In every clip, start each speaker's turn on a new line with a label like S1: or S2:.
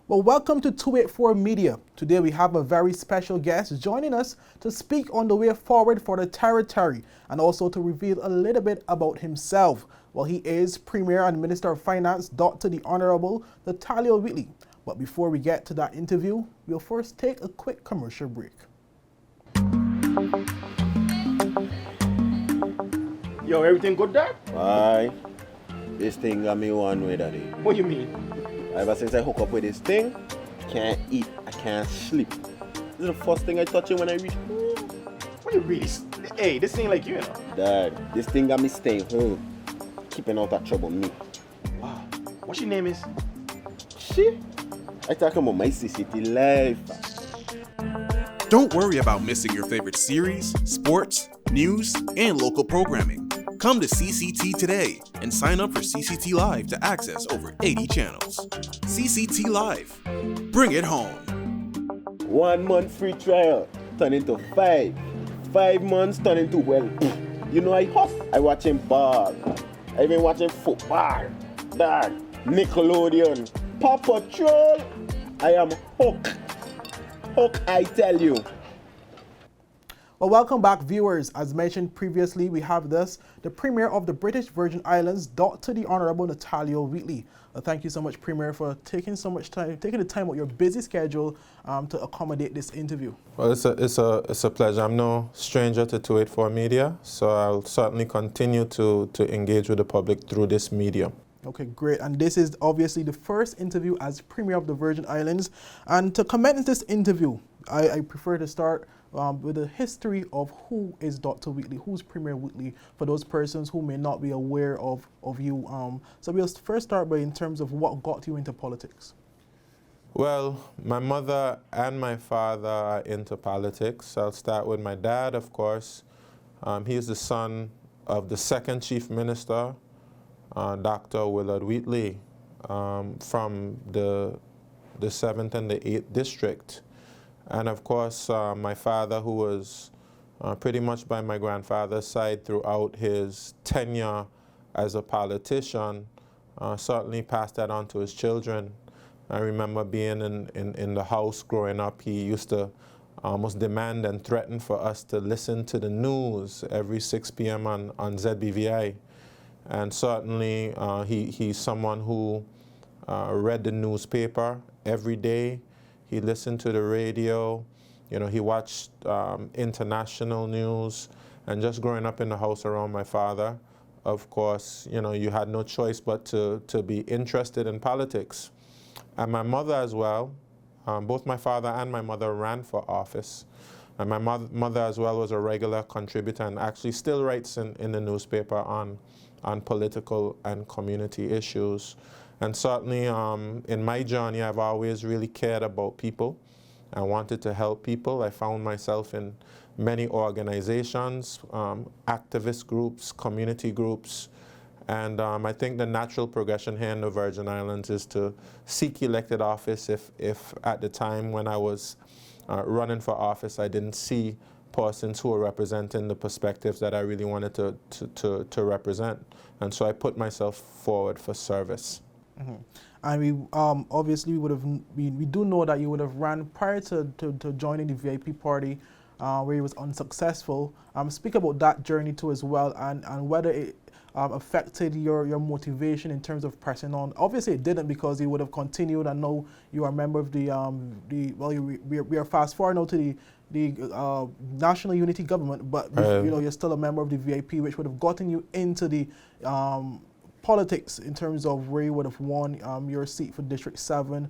S1: Well, welcome to 284 Media. Today we have a very special guest joining us to speak on the way forward for the territory and also to reveal a little bit about himself. Well, he is Premier and Minister of Finance, Dr. the Honorable Natalio Wheatley. But before we get to that interview, we'll first take a quick commercial break.
S2: Yo, everything good there?
S3: Aye. This thing got me one way, daddy.
S2: What you mean?
S3: Ever since I hook up with this thing, can't eat, I can't sleep. This is the first thing I touch it when I reach home.
S2: What you really? Hey, this ain't like you, know.
S3: Dad, this thing got me staying home. Keeping out that trouble me.
S2: Wow. What your name is?
S3: Shit. I talking about my CCT life.
S4: Don't worry about missing your favorite series, sports, news, and local programming. Come to CCT today and sign up for CCT Live to access over 80 channels. CCT Live. Bring it home.
S3: 1 month free trial turn into 5. 5 months turn into, well, you know I hop. I watching ball. I been watching football. Dad, Nickelodeon, Paw Patrol. I am hooked. Hook, I tell you.
S1: Well, welcome back, viewers. As mentioned previously, we have the Premier of the British Virgin Islands, Dr. the Honorable Natalio Wheatley. Thank you so much, Premier, for taking the time out of your busy schedule to accommodate this interview.
S5: Well, it's a pleasure. I'm no stranger to 284 Media, so I'll certainly continue to engage with the public through this medium.
S1: Okay, great. And this is obviously the first interview as Premier of the Virgin Islands. And to commence this interview, I prefer to start with the history of who is Dr. Wheatley, who's Premier Wheatley, for those persons who may not be aware of you. So we'll first start by in terms of what got you into politics.
S5: Well, my mother and my father are into politics. I'll start with my dad, of course. He is the son of the second Chief Minister, Dr. Willard Wheatley, from the 7th and the 8th District. And of course, my father, who was pretty much by my grandfather's side throughout his tenure as a politician, certainly passed that on to his children. I remember being in the house growing up. He used to almost demand and threaten for us to listen to the news every 6 p.m. on ZBVI. And certainly he's someone who read the newspaper every day. He listened to the radio, you know, he watched international news, and just growing up in the house around my father, of course, you know, you had no choice but to be interested in politics. And my mother as well, both my father and my mother ran for office. And my mother as well was a regular contributor and actually still writes in the newspaper on political and community issues. And certainly in my journey, I've always really cared about people. I wanted to help people. I found myself in many organizations, activist groups, community groups. And I think the natural progression here in the Virgin Islands is to seek elected office if at the time when I was running for office, I didn't see persons who were representing the perspectives that I really wanted to represent. And so I put myself forward for service.
S1: Mm-hmm. And we obviously we do know that you would have ran prior to joining the VIP party, where you was unsuccessful. Speak about that journey too as well, and whether it affected your motivation in terms of pressing on. Obviously it didn't, because you would have continued. I know you are a member of we are fast forward now to the National Unity Government, but you know, you're still a member of the VIP, which would have gotten you into the politics in terms of where you would have won your seat for District 7,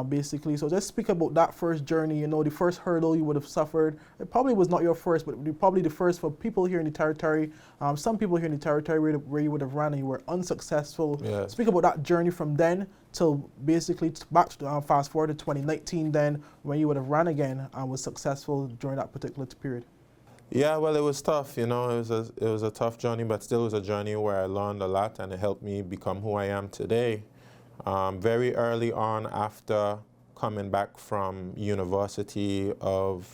S1: basically. So just speak about that first journey, you know, the first hurdle you would have suffered. It probably was not your first, but probably the first for people here in the territory. Some people here in the territory where you would have ran and you were unsuccessful.
S5: Yes.
S1: Speak about that journey from then till basically fast forward to 2019 then, when you would have ran again and was successful during that particular period.
S5: Yeah, well, it was tough, you know, it was a tough journey, but still it was a journey where I learned a lot and it helped me become who I am today. Very early on, after coming back from University of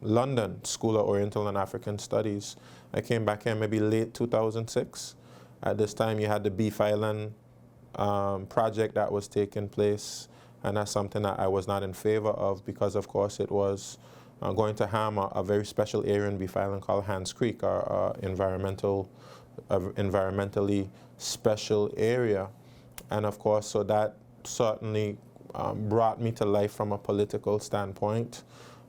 S5: London, School of Oriental and African Studies, I came back here maybe late 2006. At this time, you had the Beef Island project that was taking place. and that's something that I was not in favor of because, of course, it was going to harm a very special area in Beef Island called Hans Creek, our environmentally special area. And of course, so that certainly brought me to life from a political standpoint.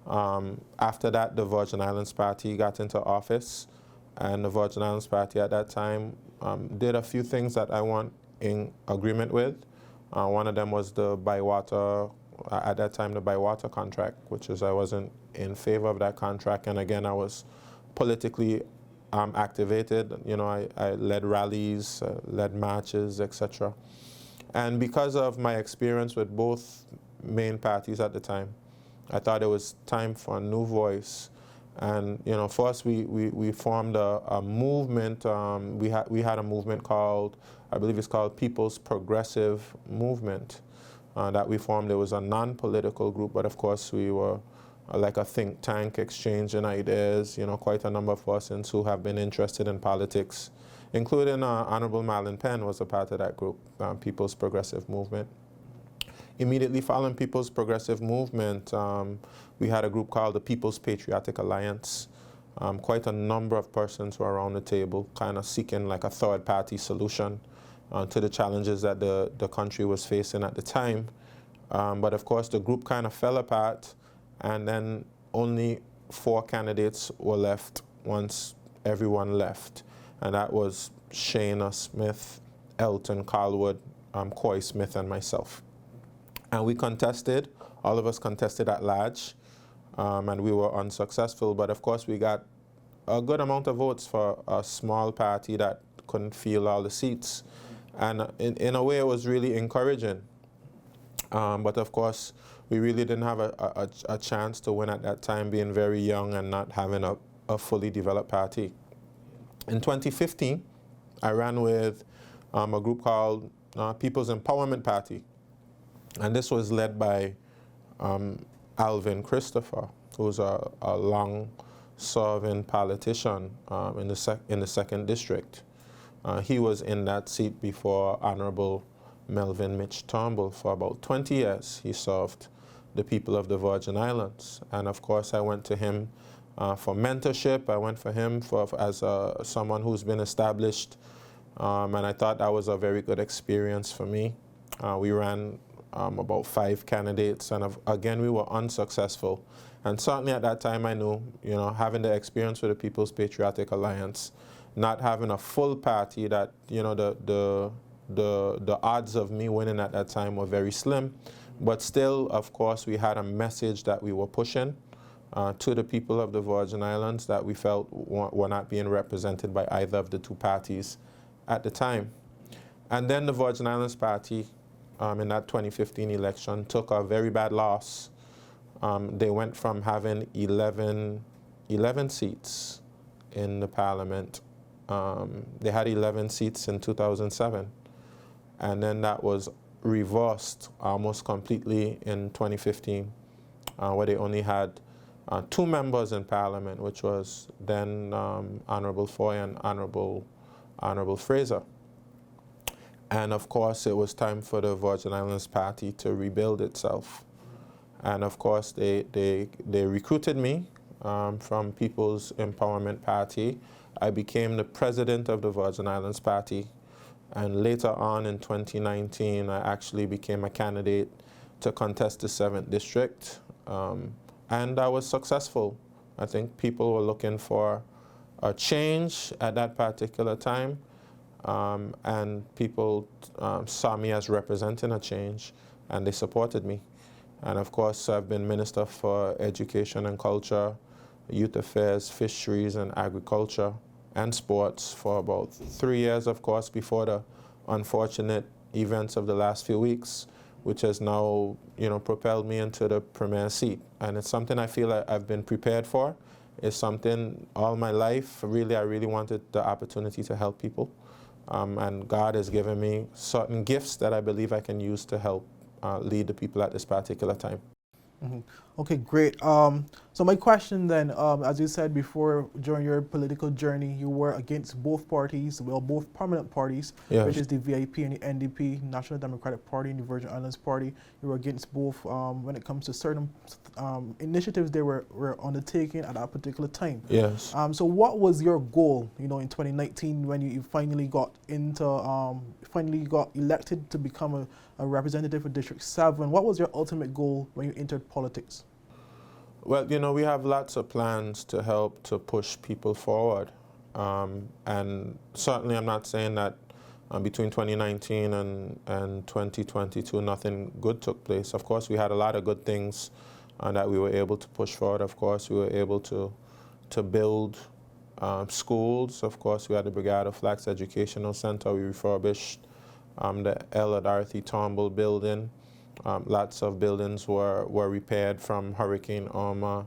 S5: After that, the Virgin Islands Party got into office, and the Virgin Islands Party at that time did a few things that I weren't in agreement with. One of them was the Bywater, at that time, the Bywater contract, which is I wasn't in favor of that contract, and again, I was politically activated. You know, I led rallies, led marches, etc. And because of my experience with both main parties at the time, I thought it was time for a new voice. And you know, first we formed a movement. We had a movement called, I believe it's called People's Progressive Movement, that we formed. It was a non-political group, but of course we were like a think tank, exchanging ideas. You know, quite a number of persons who have been interested in politics, including Honorable Marlon Penn was a part of that group, People's Progressive Movement. Immediately following People's Progressive Movement, we had a group called the People's Patriotic Alliance. Quite a number of persons were around the table, kind of seeking like a third-party solution to the challenges that the country was facing at the time. But of course, the group kind of fell apart, and then only 4 candidates were left once everyone left. And that was Shayna Smith, Elton Carlwood, Coy Smith, and myself. And we contested, all of us contested at large, and we were unsuccessful. But of course, we got a good amount of votes for a small party that couldn't fill all the seats. And in a way, it was really encouraging. But of course, we really didn't have a chance to win at that time, being very young and not having a fully developed party. In 2015, I ran with a group called People's Empowerment Party. And this was led by Alvin Christopher, who's a long-serving politician in the 2nd District. He was in that seat before Honorable Melvin Mitch Turnbull for about 20 years. He served the people of the Virgin Islands. And of course, I went to him for mentorship. I went for him as someone who's been established. And I thought that was a very good experience for me. We ran about 5 candidates, and again, we were unsuccessful. And certainly at that time, I knew, you know, having the experience with the People's Patriotic Alliance, not having a full party, that, you know, the odds of me winning at that time were very slim. But still, of course, we had a message that we were pushing to the people of the Virgin Islands that we felt were not being represented by either of the 2 parties at the time. And then the Virgin Islands Party, in that 2015 election, took a very bad loss. They went from having 11 seats in the parliament. They had 11 seats in 2007. And then that was reversed almost completely in 2015, where they only had 2 members in parliament, which was then Honorable Foy and Honorable Fraser. And of course, it was time for the Virgin Islands Party to rebuild itself. And of course, they recruited me from People's Empowerment Party. I became the president of the Virgin Islands Party. And later on in 2019, I actually became a candidate to contest the 7th District. And I was successful. I think people were looking for a change at that particular time. And people saw me as representing a change, and they supported me. And of course, I've been Minister for Education and Culture, Youth Affairs, Fisheries and Agriculture, and Sports for about 3 years, of course, before the unfortunate events of the last few weeks, which has now, you know, propelled me into the premier seat. And it's something I feel like I've been prepared for. It's something all my life, really, I really wanted the opportunity to help people. And God has given me certain gifts that I believe I can use to help lead the people at this particular time.
S1: Mhm. Okay, great. So my question then, as you said before, during your political journey, you were against both parties, well, both prominent parties, which
S5: Yes.
S1: is the VIP and the NDP, National Democratic Party and the Virgin Islands Party. You were against both when it comes to certain initiatives they were undertaking at that particular time.
S5: Yes.
S1: So what was your goal, in 2019 when you finally got finally got elected to become a representative for District 7? What was your ultimate goal when you entered politics?
S5: Well, we have lots of plans to help to push people forward. And certainly I'm not saying that between 2019 and 2022 nothing good took place. Of course, we had a lot of good things that we were able to push forward. Of course, we were able to build schools. Of course, we had the Brigade of Flax Educational Center. We refurbished the Ella Dorothy Turnbull building. Lots of buildings were repaired from Hurricane Irma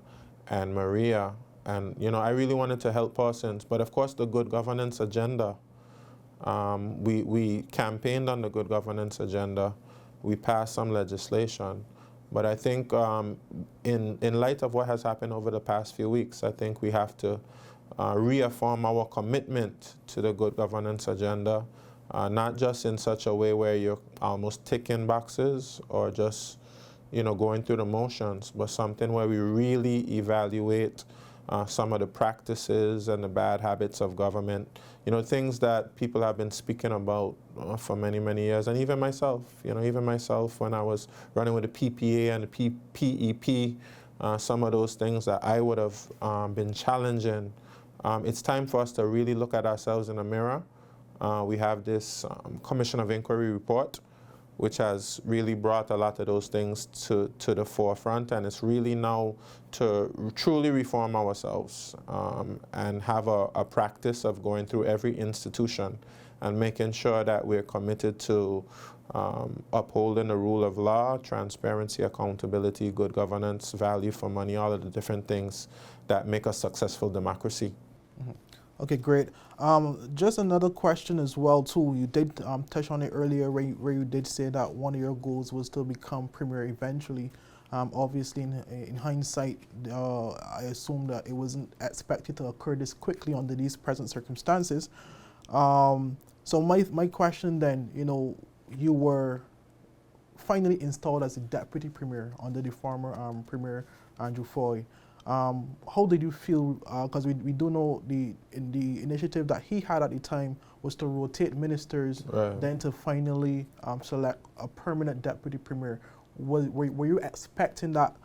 S5: and Maria. And, I really wanted to help persons. But of course, the good governance agenda, we campaigned on the good governance agenda. We passed some legislation. But I think in light of what has happened over the past few weeks, I think we have to reaffirm our commitment to the good governance agenda. Not just in such a way where you're almost ticking boxes or just, going through the motions, but something where we really evaluate some of the practices and the bad habits of government. Things that people have been speaking about for many, many years, and even myself. Even myself when I was running with the PPA and the PEP, some of those things that I would have been challenging. It's time for us to really look at ourselves in the mirror. We have this Commission of Inquiry report, which has really brought a lot of those things to the forefront, and it's really now to truly reform ourselves and have a practice of going through every institution and making sure that we're committed to upholding the rule of law, transparency, accountability, good governance, value for money, all of the different things that make a successful democracy.
S1: Mm-hmm. Okay, great. Just another question as well, too. You did touch on it earlier where you did say that one of your goals was to become premier eventually. Obviously, in hindsight, I assume that it wasn't expected to occur this quickly under these present circumstances. So my question then, you were finally installed as a deputy premier under the former Premier Andrew Foy. How did you feel? Because we do know the initiative that he had at the time was to rotate ministers,
S5: Right.
S1: then to finally select a permanent deputy premier. Were you expecting that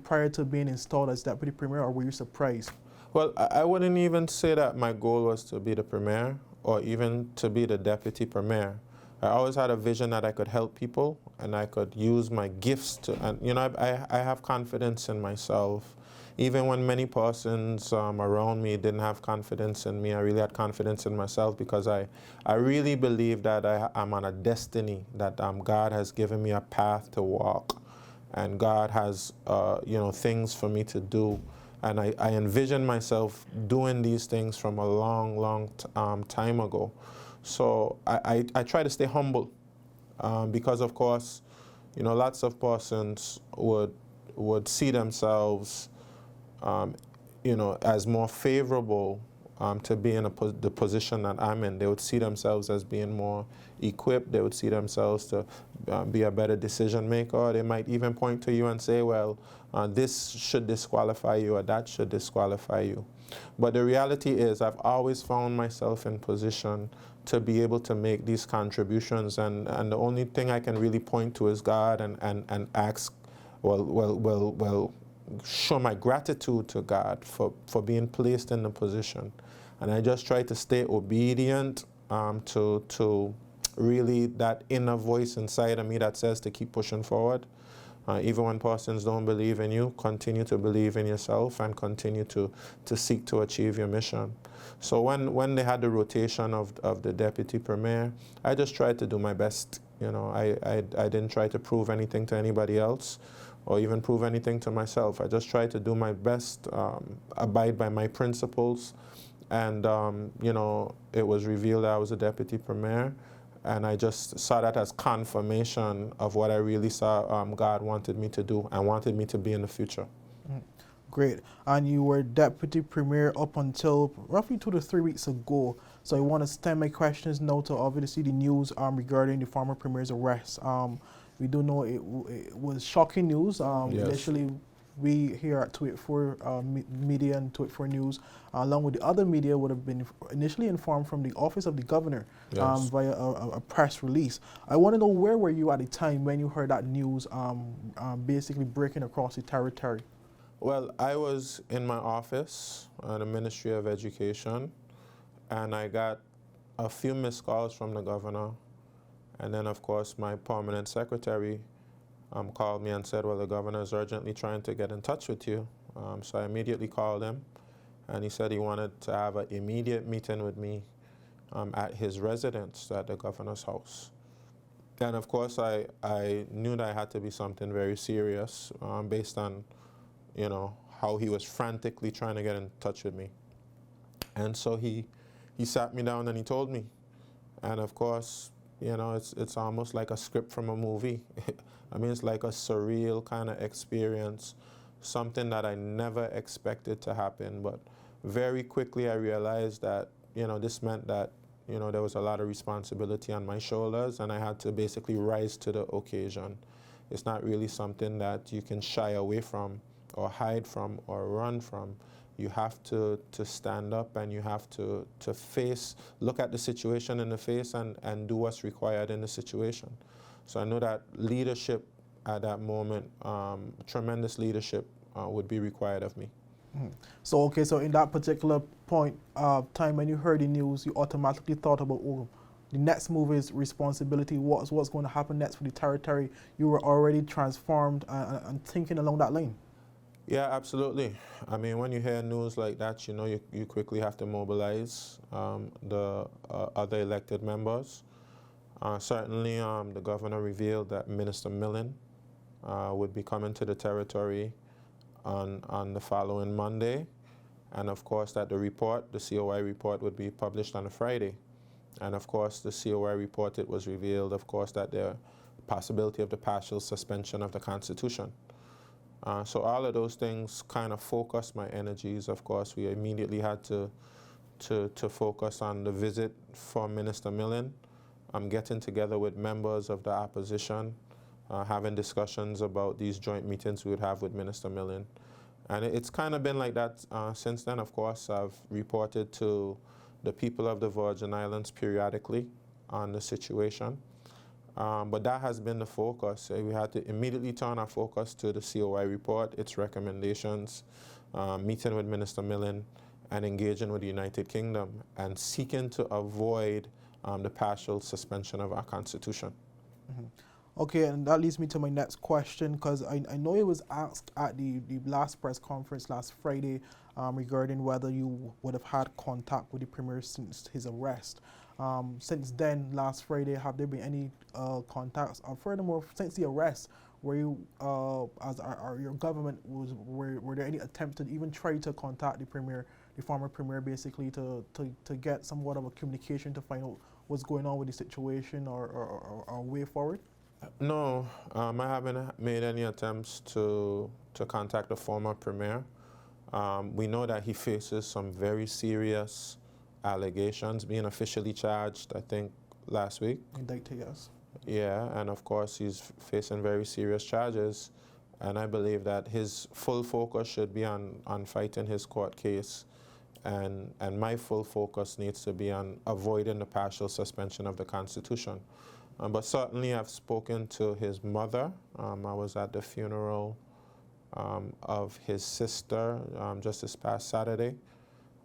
S1: prior to being installed as deputy premier, or were you surprised?
S5: Well, I wouldn't even say that my goal was to be the premier or even to be the deputy premier. I always had a vision that I could help people and I could use my gifts to, and I have confidence in myself. Even when many persons around me didn't have confidence in me, I really had confidence in myself because I really believe that I'm on a destiny, that God has given me a path to walk, and God has things for me to do. And I envision myself doing these things from a long, long time ago. So I try to stay humble because, of course, lots of persons would see themselves as more favorable to be in the position that I'm in. They would see themselves as being more equipped. They would see themselves to be a better decision maker. They might even point to you and say, well, this should disqualify you or that should disqualify you. But the reality is I've always found myself in position to be able to make these contributions, and the only thing I can really point to is God and ask, well, show my gratitude to God for being placed in the position. And I just try to stay obedient to really that inner voice inside of me that says to keep pushing forward. Even when persons don't believe in you, continue to believe in yourself and continue to seek to achieve your mission. So when they had the rotation of the deputy premier, I just tried to do my best. I didn't try to prove anything to anybody else or even prove anything to myself. I just tried to do my best, abide by my principles. And, it was revealed that I was a deputy premier. And I just saw that as confirmation of what I really saw God wanted me to do and wanted me to be in the future.
S1: Great. And you were deputy premier up until roughly 2 to 3 weeks ago. So I want to stem my questions now to obviously the news regarding the former premier's arrest. We do know it was shocking news.
S5: Yes.
S1: Initially, we here at Tweet for Media and Tweet for News, along with the other media, would have been initially informed from the office of the governor
S5: Yes.
S1: via a press release. I want to know, where were you at the time when you heard that news basically breaking across the territory?
S5: Well, I was in my office at the Ministry of Education, and I got a few missed calls from the governor. And then, of course, my permanent secretary called me and said, well, the governor is urgently trying to get in touch with you. So I immediately called him, and he said he wanted to have an immediate meeting with me at his residence at the governor's house. And of course, I knew that it had to be something very serious based on, you know, how he was frantically trying to get in touch with me. And so he sat me down and he told me. And of course, you know, it's almost like a script from a movie. I mean, it's like a surreal kind of experience, something that I never expected to happen. But very quickly I realized that, you know, this meant that, you know, there was a lot of responsibility on my shoulders, and I had to basically rise to the occasion. It's not really something that you can shy away from or hide from or run from. You have to stand up, and you have to look at the situation in the face and do what's required in the situation. So I know that leadership at that moment, tremendous leadership would be required of me.
S1: So, okay, so in that particular point of time when you heard the news, you automatically thought about, oh, the next move is responsibility. What's going to happen next for the territory? You were already transformed and thinking along that lane.
S5: Yeah, absolutely. I mean, when you hear news like that, you know, you quickly have to mobilize the other elected members. Certainly, the governor revealed that Minister Millen would be coming to the territory on the following Monday. And of course, that the report, the COI report, would be published on a Friday. And of course, the COI report, it was revealed, of course, that the possibility of the partial suspension of the Constitution. So all of those things kind of focused my energies. Of course, we immediately had to focus on the visit for Minister Millen. I'm getting together with members of the opposition, having discussions about these joint meetings we would have with Minister Millen. And it's kind of been like that since then. Of course, I've reported to the people of the Virgin Islands periodically on the situation. But that has been the focus. We had to immediately turn our focus to the COI report, its recommendations, meeting with Minister Millen, and engaging with the United Kingdom, and seeking to avoid the partial suspension of our Constitution.
S1: Mm-hmm. Okay, and that leads me to my next question, because I know it was asked at the last press conference last Friday regarding whether you would have had contact with the Premier since his arrest. Since then, last Friday, have there been any contacts? Furthermore, since the arrest, were you, your government, were there any attempts to even try to contact the Premier, the former Premier, basically to get somewhat of a communication to find out what's going on with the situation or a way forward?
S5: No, I haven't made any attempts to contact the former Premier. We know that he faces some very serious allegations, being officially charged, I think, last week.
S1: Indicted, yes.
S5: Yeah, and of course he's facing very serious charges, and I believe that his full focus should be on fighting his court case, and my full focus needs to be on avoiding the partial suspension of the Constitution. But certainly I've spoken to his mother. I was at the funeral of his sister just this past Saturday.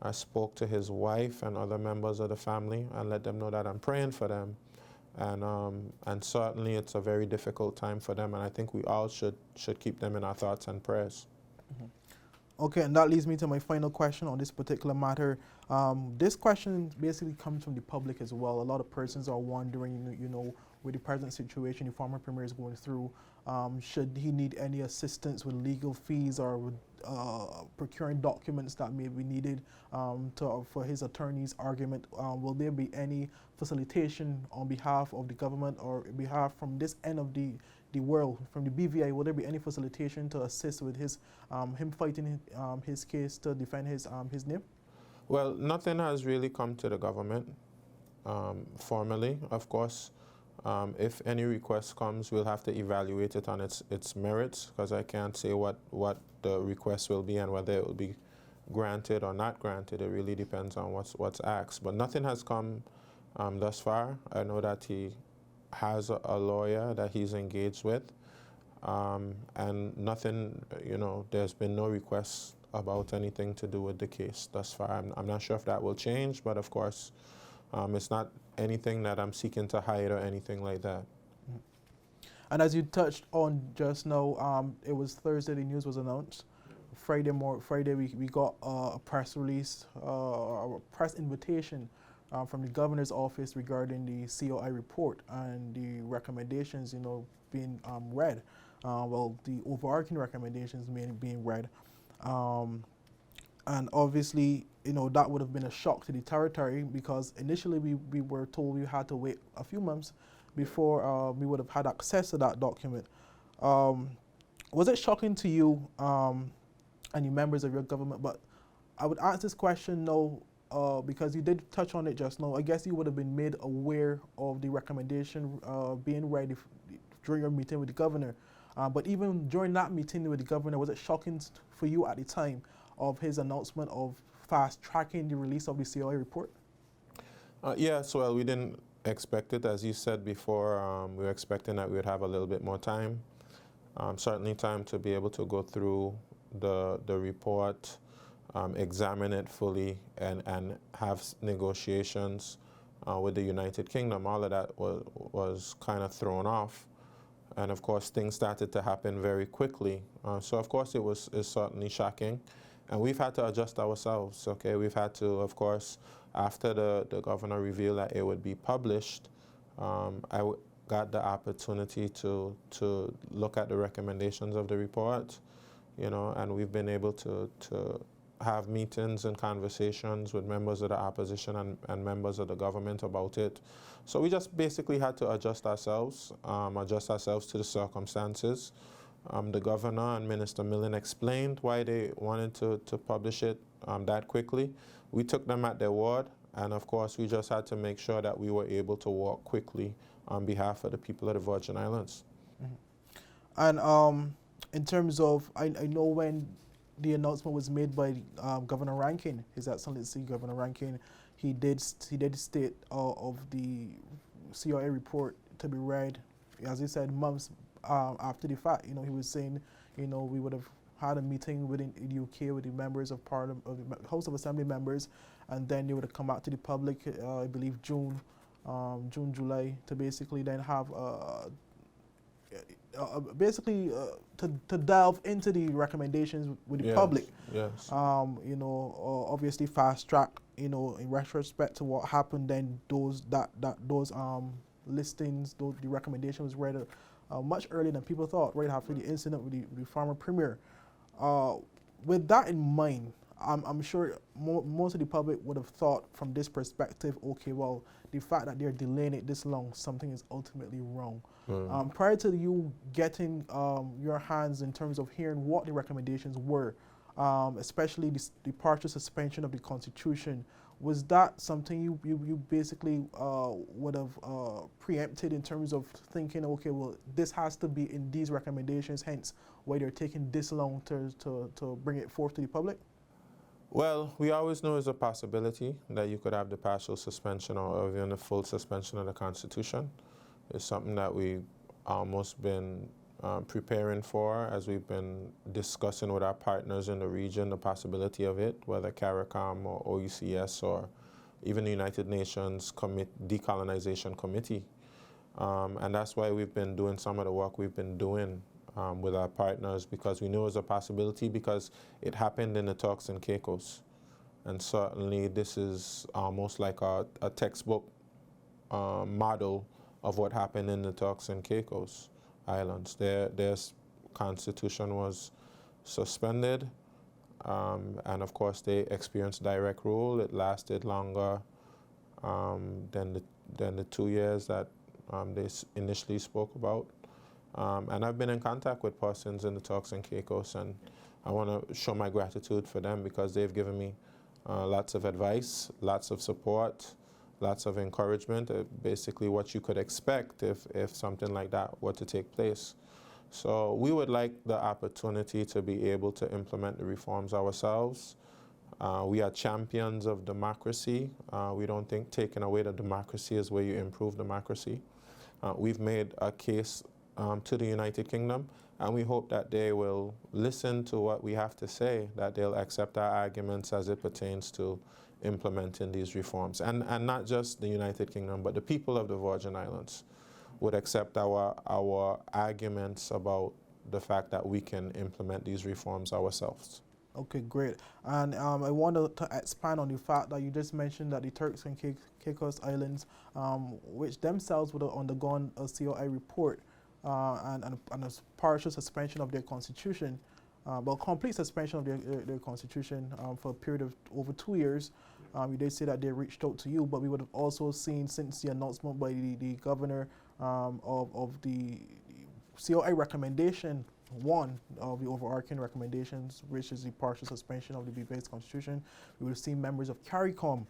S5: I spoke to his wife and other members of the family and let them know that I'm praying for them. And certainly it's a very difficult time for them, and I think we all should keep them in our thoughts and prayers.
S1: Mm-hmm. Okay, and that leads me to my final question on this particular matter. This question basically comes from the public as well. A lot of persons are wondering, with the present situation the former premier is going through, should he need any assistance with legal fees or with procuring documents that may be needed for his attorney's argument, will there be any facilitation on behalf of the government or behalf from this end of the world, from the BVI? Will there be any facilitation to assist with his him fighting his case to defend his name?
S5: Well, nothing has really come to the government formally. Of course, if any request comes, we'll have to evaluate it on its merits, because I can't say what the request will be and whether it will be granted or not granted. It really depends on what's asked. But nothing has come thus far. I know that he has a lawyer that he's engaged with, and nothing, there's been no requests about anything to do with the case thus far. I'm not sure if that will change, but of course, it's not anything that I'm seeking to hide or anything like that.
S1: And as you touched on just now, it was Thursday the news was announced. Friday we got a press release, a press invitation from the governor's office regarding the COI report and the recommendations, being read. Well, the overarching recommendations being read. And obviously, that would have been a shock to the territory, because initially we were told we had to wait a few months before we would have had access to that document. Was it shocking to you and the members of your government? But I would ask this question now, because you did touch on it just now. I guess you would have been made aware of the recommendation being read during your meeting with the governor. But even during that meeting with the governor, was it shocking for you at the time of his announcement of fast-tracking the release of the COI report?
S5: Yes, well, we didn't expect it. As you said before, we were expecting that we would have a little bit more time. Certainly time to be able to go through the report, examine it fully, and have negotiations with the United Kingdom. All of that was kind of thrown off. And of course, things started to happen very quickly. So of course, it's certainly shocking. And we've had to adjust ourselves, okay? We've had to, of course, after the governor revealed that it would be published, I got the opportunity to look at the recommendations of the report, and we've been able to have meetings and conversations with members of the opposition and members of the government about it. So we just basically had to adjust ourselves to the circumstances. The governor and Minister Millen explained why they wanted to publish it that quickly. We took them at their word, and of course we just had to make sure that we were able to work quickly on behalf of the people of the Virgin Islands.
S1: Mm-hmm. And in terms of, I know when the announcement was made by Governor Rankin, His Excellency Governor Rankin, he did state of the COI report to be read, as he said, months after the fact. He was saying, we would have had a meeting within the UK with the members of Parliament, of the House of Assembly members, and then they would have come out to the public, I believe June, July, to basically then have to delve into the recommendations with the public.
S5: Yes.
S1: Obviously fast track. In retrospect to what happened, then those listings, the recommendation was read much earlier than people thought, right after the incident with the former premier. With that in mind, I'm sure most of the public would have thought from this perspective, okay, well, the fact that they're delaying it this long, something is ultimately wrong. Prior to you getting your hands in terms of hearing what the recommendations were, especially the partial suspension of the Constitution, was that something you basically would have preempted in terms of thinking, okay, well, this has to be in these recommendations, hence why they're taking this long to bring it forth to the public?
S5: Well, we always know there's a possibility that you could have the partial suspension or even the full suspension of the Constitution. It's something that we've almost been preparing for, as we've been discussing with our partners in the region the possibility of it, whether CARICOM or OECS or even the United Nations Decolonization Committee. And that's why we've been doing some of the work we've been doing with our partners, because we knew it was a possibility, because it happened in the Turks and Caicos. And certainly this is almost like a textbook model of what happened in the Turks and Caicos Islands. Their constitution was suspended, and of course they experienced direct rule. It lasted longer than the 2 years that they initially spoke about. And I've been in contact with persons in the Turks and Caicos, and I want to show my gratitude for them because they've given me lots of advice, lots of support, lots of encouragement, basically what you could expect if something like that were to take place. So we would like the opportunity to be able to implement the reforms ourselves. We are champions of democracy. We don't think taking away the democracy is where you improve democracy. We've made a case to the United Kingdom, and we hope that they will listen to what we have to say, that they'll accept our arguments as it pertains to implementing these reforms. And not just the United Kingdom, but the people of the Virgin Islands would accept our arguments about the fact that we can implement these reforms ourselves.
S1: Okay, great. And I wanted to expand on the fact that you just mentioned that the Turks and Caicos Islands, which themselves would have undergone a COI report and a partial suspension of their constitution, but complete suspension of their constitution for a period of over 2 years. You did say that they reached out to you, but we would have also seen since the announcement by the governor of the COI recommendation, one of the overarching recommendations, which is the partial suspension of the BVI's constitution. We would have seen members of CARICOM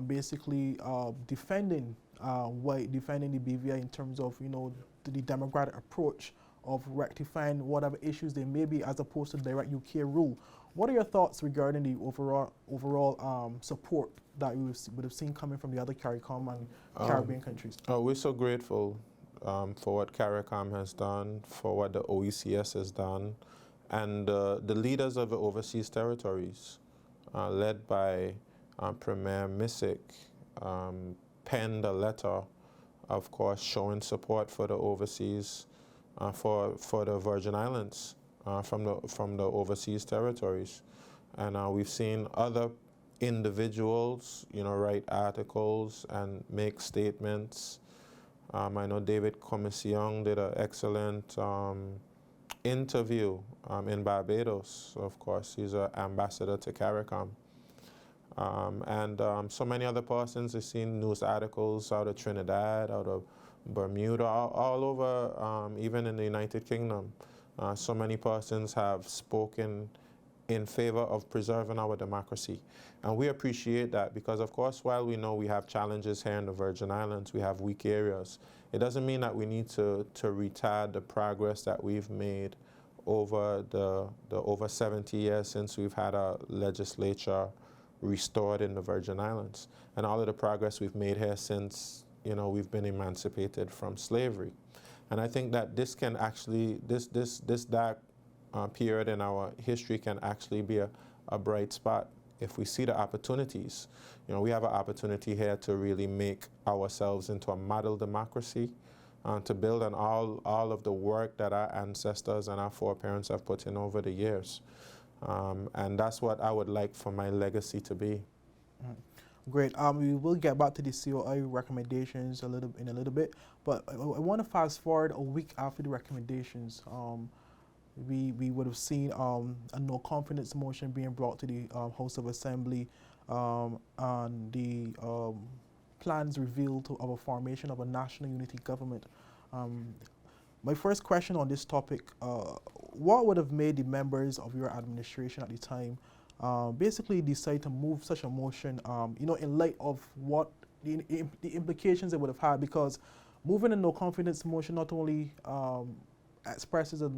S1: basically defending the BVI in terms of the democratic approach of rectifying whatever issues there may be, as opposed to direct UK rule. What are your thoughts regarding the overall support that you would have seen coming from the other CARICOM and Caribbean countries?
S5: We're so grateful for what CARICOM has done, for what the OECS has done, and the leaders of the overseas territories, led by Premier Missick, penned a letter, of course, showing support for the overseas, for the Virgin Islands from the overseas territories. And we've seen other individuals, write articles and make statements. I know David Commission did an excellent interview in Barbados, of course. He's an ambassador to CARICOM. And so many other persons. I've seen news articles out of Trinidad, out of Bermuda, all over, even in the United Kingdom. So many persons have spoken in favor of preserving our democracy. And we appreciate that because, of course, while we know we have challenges here in the Virgin Islands, we have weak areas, it doesn't mean that we need to retard the progress that we've made over the over 70 years since we've had a legislature restored in the Virgin Islands, and all of the progress we've made here since we've been emancipated from slavery. And I think that this can actually, this dark period in our history can actually be a bright spot if we see the opportunities. We have an opportunity here to really make ourselves into a model democracy, to build on all of the work that our ancestors and our foreparents have put in over the years. And that's what I would like for my legacy to be.
S1: Great. We will get back to the COI recommendations in a little bit, but I want to fast forward a week after the recommendations. We would have seen a no confidence motion being brought to the House of Assembly, and the plans revealed of a formation of a national unity government. My first question on this topic, what would have made the members of your administration at the time basically decide to move such a motion, in light of what the implications it would have had? Because moving a no confidence motion not only expresses a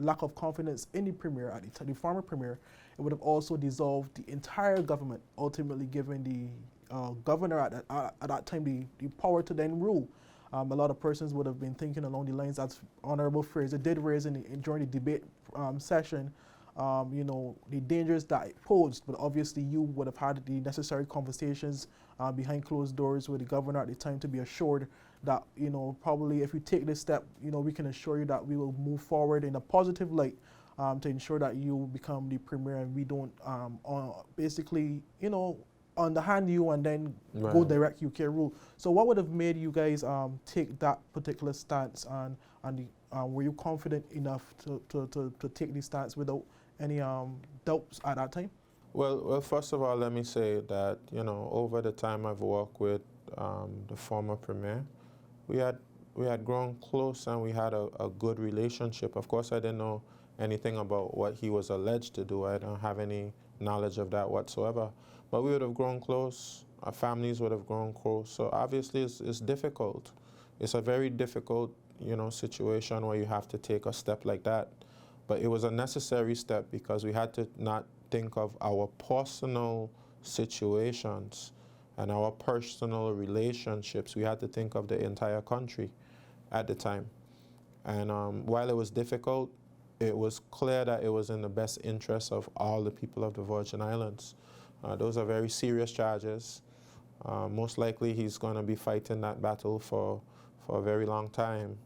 S1: lack of confidence in the premier, at the former premier, it would have also dissolved the entire government, ultimately giving the governor at that time the power to then rule. A lot of persons would have been thinking along the lines, as Honorable Fraser did raise during the debate session, the dangers that it posed. But obviously you would have had the necessary conversations behind closed doors with the governor at the time to be assured that, probably if you take this step, we can assure you that we will move forward in a positive light to ensure that you become the premier and we don't basically, underhand you and then go
S5: Right.
S1: direct UK rule. So what would have made you guys take that particular stance, and were you confident enough to take this stance without any doubts at that time?
S5: Well, first of all, let me say that, over the time I've worked with the former premier, we had grown close and we had a good relationship. Of course, I didn't know anything about what he was alleged to do. I don't have any knowledge of that whatsoever. But we would have grown close. Our families would have grown close. So obviously, it's difficult. It's a very difficult, situation where you have to take a step like that. But it was a necessary step because we had to not think of our personal situations and our personal relationships. We had to think of the entire country at the time. And while it was difficult, it was clear that it was in the best interest of all the people of the Virgin Islands. Those are very serious charges. Most likely he's going to be fighting that battle for a very long time,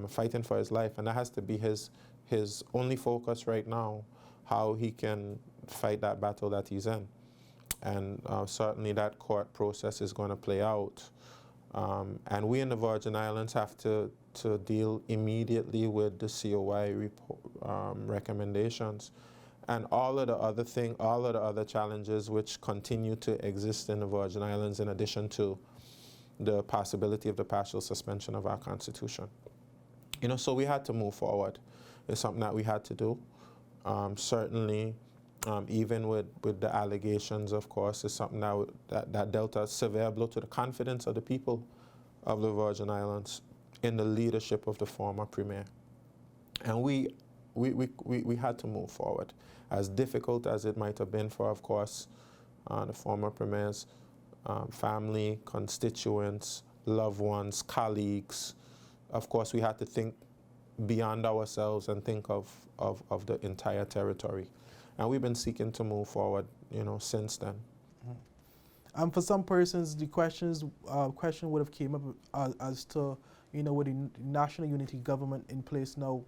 S5: fighting for his life. And that has to be his only focus right now, how he can fight that battle that he's in. And certainly that court process is going to play out. And we in the Virgin Islands have to deal immediately with the COI recommendations and all of the other challenges which continue to exist in the Virgin Islands, in addition to the possibility of the partial suspension of our Constitution. So we had to move forward. It's something that we had to do. Certainly, even with the allegations, of course, is something that dealt a severe blow to the confidence of the people of the Virgin Islands in the leadership of the former premier. And we had to move forward. As difficult as it might have been for, of course, the former premier's family, constituents, loved ones, colleagues. Of course, we had to think beyond ourselves and think of the entire territory. And we've been seeking to move forward, since then.
S1: And for some persons, the question would have came up as to, with the national unity government in place now,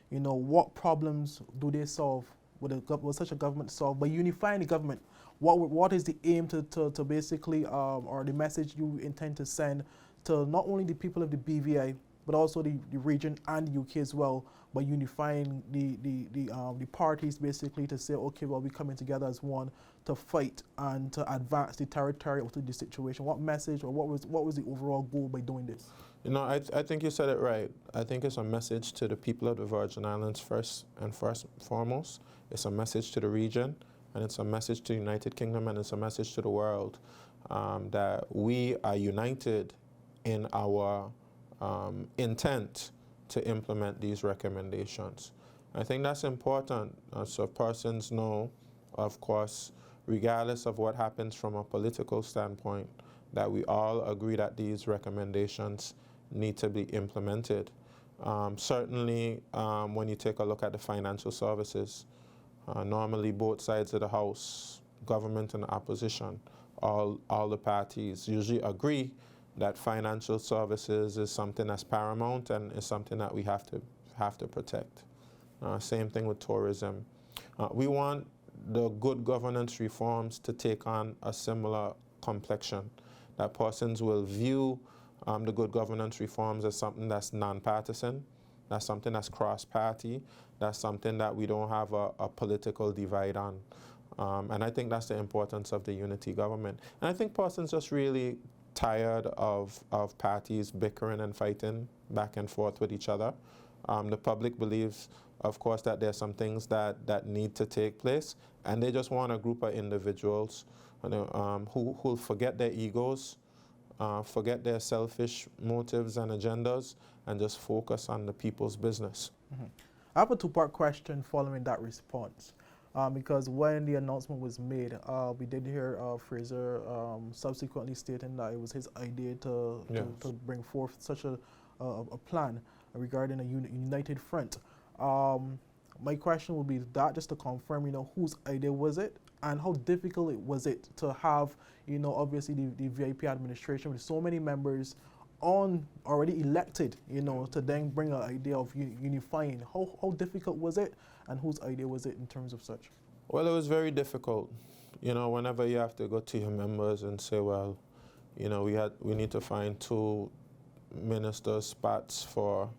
S1: what problems do they solve? Would such a government solve? By unifying the government, what is the aim to basically, or the message you intend to send to not only the people of the BVI, but also the region and the UK as well, by unifying the parties basically to say, okay, well, we're coming together as one to fight and to advance the territory of the situation. What message, or what was the overall goal by doing this?
S5: I think you said it right. I think it's a message to the people of the Virgin Islands first and foremost. It's a message to the region, and it's a message to the United Kingdom, and it's a message to the world that we are united in our intent to implement these recommendations. I think that's important, so persons know, of course, regardless of what happens from a political standpoint, that we all agree that these recommendations need to be implemented. Certainly, when you take a look at the financial services, normally both sides of the House, government and opposition, all the parties usually agree that financial services is something that's paramount and is something that we have to protect. Same thing with tourism. We want the good governance reforms to take on a similar complexion, that persons will view the good governance reforms as something that's nonpartisan, that's something that's cross-party, that's something that we don't have a political divide on. And I think that's the importance of the unity government. And I think persons just really tired of parties bickering and fighting back and forth with each other. The public believes, of course, that there's some things that need to take place, and they just want a group of individuals who'll forget their egos, forget their selfish motives and agendas, and just focus on the people's business.
S1: Mm-hmm. I have a two-part question following that response. Because when the announcement was made, we did hear Fraser subsequently stating that it was his idea to bring forth such a plan regarding a united front. My question would be that, just to confirm, whose idea was it, and how difficult was it to have, obviously the VIP administration with so many members already elected, to then bring an idea of unifying. How difficult was it, and whose idea was it in terms of such?
S5: Well, it was very difficult. You know, whenever you have to go to your members and say, well, you know, we need to find 2 minister spots for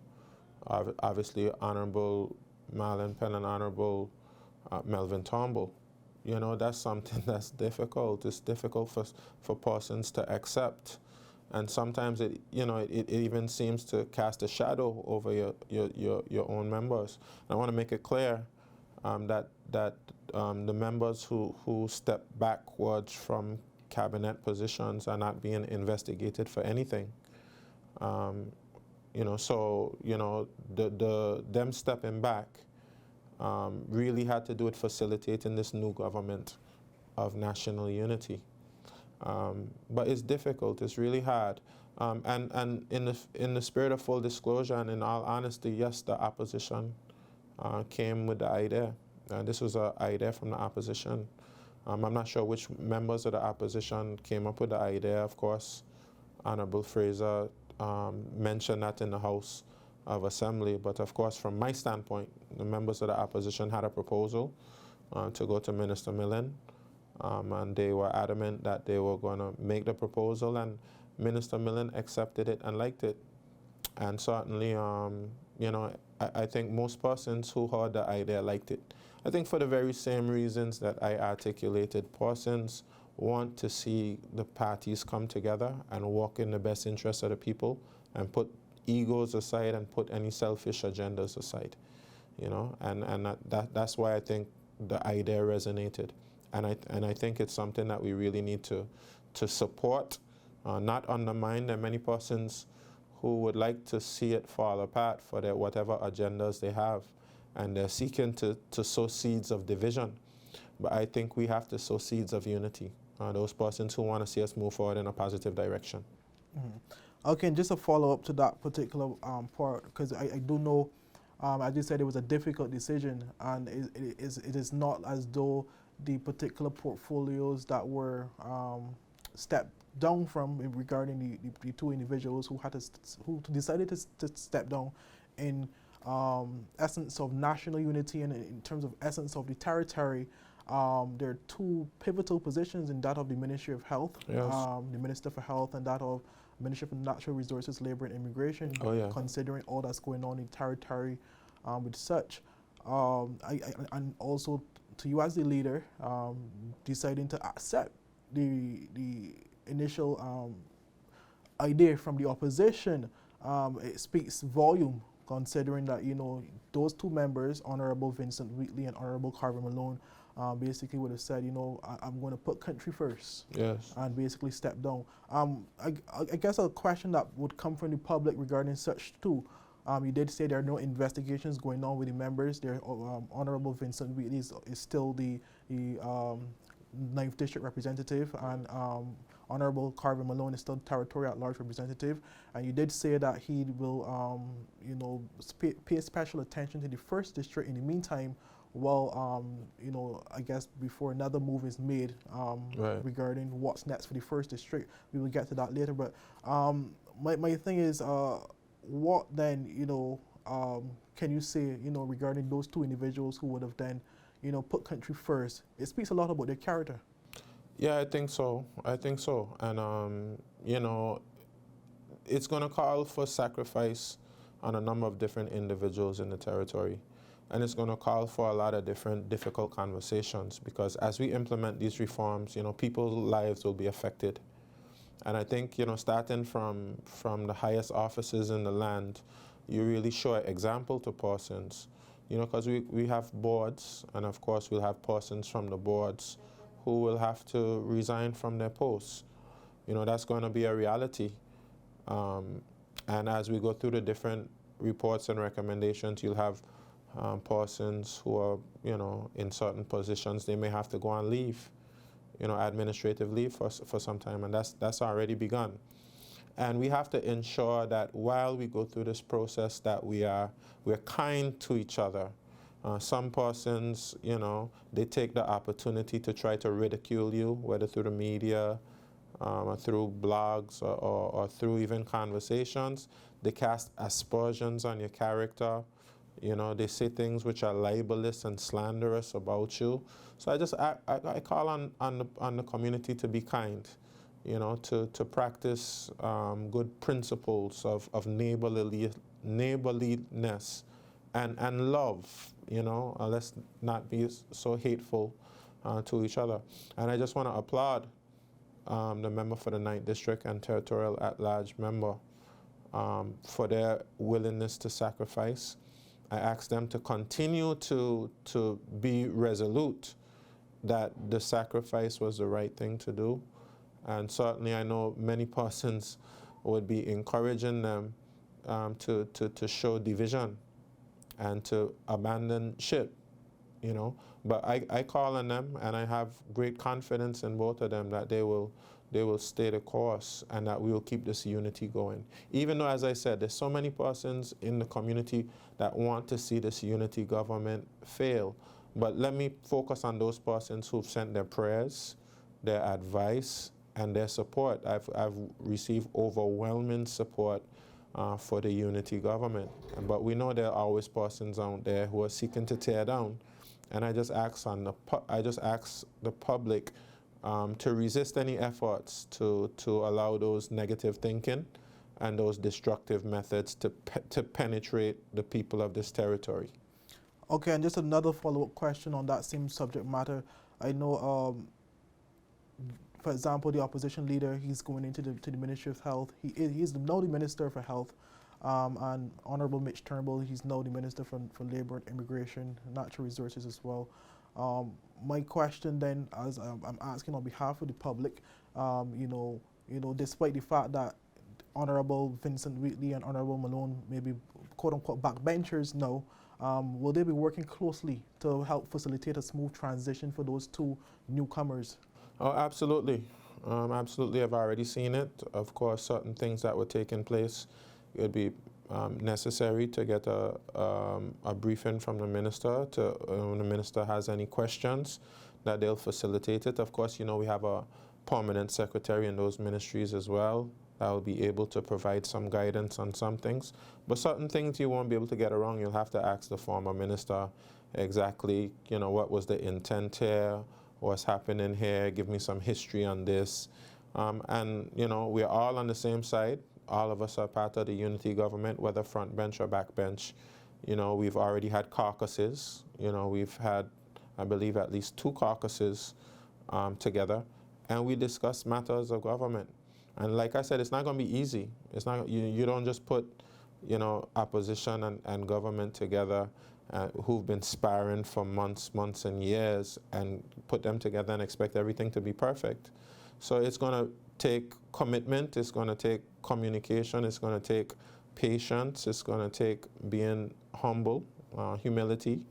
S5: obviously Honorable Marlon Penn and Honorable Melvin Turnbull. You know, that's something that's difficult. It's difficult for persons to accept. And sometimes it even seems to cast a shadow over your own members. And I want to make it clear that the members who step backwards from cabinet positions are not being investigated for anything. So them stepping back really had to do with facilitating this new government of national unity. But it's difficult. It's really hard. And in the spirit of full disclosure and in all honesty, yes, the opposition came with the idea. This was an idea from the opposition. I'm not sure which members of the opposition came up with the idea. Of course, Honorable Fraser mentioned that in the House of Assembly. But of course, from my standpoint, the members of the opposition had a proposal to go to Minister Millen. And they were adamant that they were going to make the proposal, and Minister Millen accepted it and liked it. And certainly, I think most persons who heard the idea liked it. I think for the very same reasons that I articulated, persons want to see the parties come together and work in the best interest of the people and put egos aside and put any selfish agendas aside, and that's why I think the idea resonated. And I think it's something that we really need to support, not undermine. There are many persons who would like to see it fall apart for their whatever agendas they have, and they're seeking to sow seeds of division. But I think we have to sow seeds of unity. Those persons who want to see us move forward in a positive direction.
S1: Mm-hmm. Okay, and just a follow-up to that particular part, because I do know, as you said, it was a difficult decision, and it is not as though the particular portfolios that were stepped down from regarding the 2 individuals who decided to step down in essence of national unity and in terms of essence of the territory. There are 2 pivotal positions in that of the Ministry of Health,
S5: yes.
S1: The Minister for Health, and that of Ministry for Natural Resources, Labour and Immigration, considering all that's going on in territory with such. And also to you as the leader, deciding to accept the initial idea from the opposition, it speaks volume, considering that those 2 members, Honorable Vincent Wheatley and Honorable Carvin Malone, basically would have said, I'm going to put country first,
S5: yes,
S1: and basically step down. I guess a question that would come from the public regarding such too. You did say there are no investigations going on with the members. There, Honorable Vincent Wheatley is still the 9th District Representative, and Honorable Carvin Malone is still Territorial at-Large Representative. And you did say that he will, pay special attention to the 1st District in the meantime, while, I guess before another move is made regarding what's next for the 1st District. We will get to that later. But my thing is, what then, can you say, regarding those 2 individuals who would have then, put country first? It speaks a lot about their character.
S5: Yeah, I think so. And, it's going to call for sacrifice on a number of different individuals in the territory. And it's going to call for a lot of different difficult conversations, because as we implement these reforms, people's lives will be affected. And I think, starting from the highest offices in the land, you really show an example to persons, because we have boards, and of course we'll have persons from the boards who will have to resign from their posts. That's going to be a reality. And as we go through the different reports and recommendations, you'll have persons who are, in certain positions, they may have to go on leave. Administrative leave for some time, and that's already begun. And we have to ensure that while we go through this process, that we're kind to each other. Some persons, they take the opportunity to try to ridicule you, whether through the media, or through blogs, or through even conversations. They cast aspersions on your character, You know, they say things which are libelous and slanderous about you. So I call on the community to be kind, you know, to practice good principles of neighborliness and love, you know, let's not be so hateful to each other. And I just want to applaud the member for the 9th District and Territorial at-large member for their willingness to sacrifice. I ask them to continue to be resolute that the sacrifice was the right thing to do. And certainly I know many persons would be encouraging them to show division and to abandon ship, you know. But I call on them, and I have great confidence in both of them that they will stay the course and that we will keep this unity going. Even though, as I said, there's so many persons in the community that want to see this unity government fail. But let me focus on those persons who've sent their prayers, their advice, and their support. I've received overwhelming support for the unity government. But we know there are always persons out there who are seeking to tear down. And I just ask the public to resist any efforts to allow those negative thinking and those destructive methods to penetrate the people of this territory.
S1: Okay, and just another follow-up question on that same subject matter. I know, for example, the opposition leader, he's going into the Ministry of Health. He's now the Minister for Health, and Honorable Mitch Turnbull, he's now the Minister for Labour and Immigration, Natural Resources as well. My question then, as I'm asking on behalf of the public, you know, despite the fact that Honorable Vincent Wheatley and Honorable Malone may be quote-unquote backbenchers now, will they be working closely to help facilitate a smooth transition for those two newcomers?
S5: Oh, absolutely. Absolutely, I've already seen it. Of course, certain things that were taking place, it would be necessary to get a briefing from the minister when the minister has any questions, that they'll facilitate it. Of course, you know, we have a permanent secretary in those ministries as well that will be able to provide some guidance on some things. But certain things you won't be able to get around. You'll have to ask the former minister exactly, you know, what was the intent here, what's happening here, give me some history on this. And, you know, we're all on the same side. All of us are part of the unity government, whether front bench or back bench. You know, we've already had caucuses. You know, we've had, I believe, at least 2 caucuses together, and we discuss matters of government. And like I said, it's not going to be easy. It's not. You don't just put, you know, opposition and government together who've been sparring for months and years, and put them together and expect everything to be perfect. So it's going to take commitment, it's going to take communication, it's going to take patience, it's going to take being humble, humility,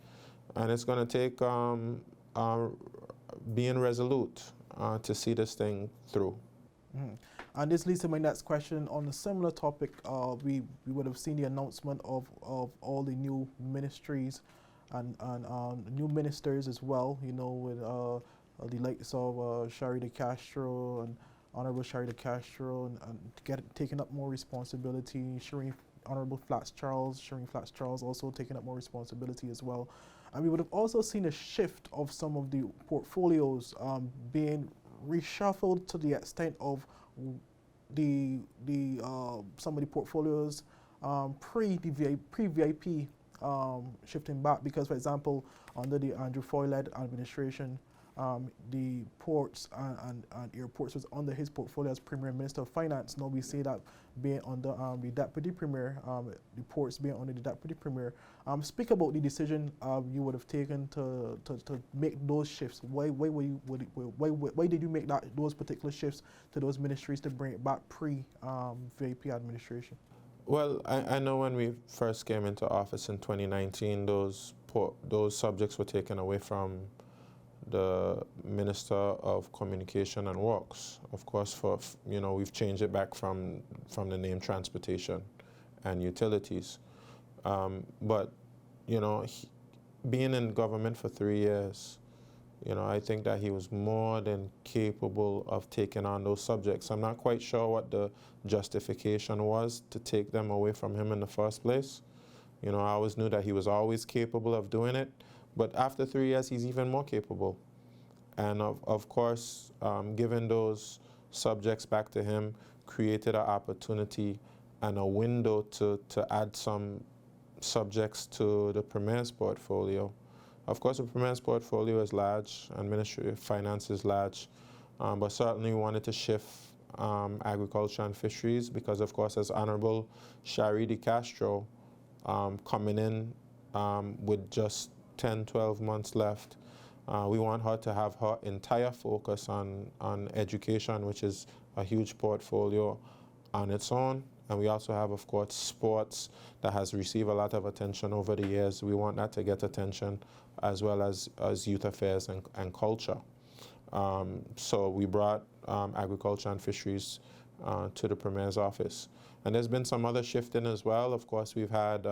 S5: and it's going to take being resolute to see this thing through.
S1: Mm. And this leads to my next question on a similar topic. We would have seen the announcement of all the new ministries and new ministers as well, you know, with the likes of Shari de Castro and Honorable Shari de Castro and taking up more responsibility, Honorable Shireen Flats Charles also taking up more responsibility as well. And we would have also seen a shift of some of the portfolios being reshuffled to the extent of some of the portfolios pre-VIP shifting back, because, for example, under the Andrew Foy-led administration, the ports and airports was under his portfolio as Premier Minister of Finance. Now we see that being under the Deputy Premier, the ports being under the Deputy Premier. Speak about the decision you would have taken to make those shifts. Why did you make those particular shifts to those ministries to bring it back pre-VIP administration?
S5: Well, I know when we first came into office in 2019, those subjects were taken away from the Minister of Communication and Works. Of course, we've changed it back from the name Transportation and Utilities. But, being in government for 3 years, I think that he was more than capable of taking on those subjects. I'm not quite sure what the justification was to take them away from him in the first place. You know, I always knew that he was always capable of doing it, but after 3 years, he's even more capable. And of course, giving those subjects back to him created an opportunity and a window to add some subjects to the Premier's portfolio. Of course, the Premier's portfolio is large and Ministry of Finance is large, but certainly we wanted to shift agriculture and fisheries because, of course, as Honorable Shari De Castro coming in with just 10, 12 months left, we want her to have her entire focus on education, which is a huge portfolio on its own. And we also have, of course, sports that has received a lot of attention over the years. We want that to get attention, as well as youth affairs and culture. So we brought agriculture and fisheries to the Premier's office. And there's been some other shifting as well. Of course, we've had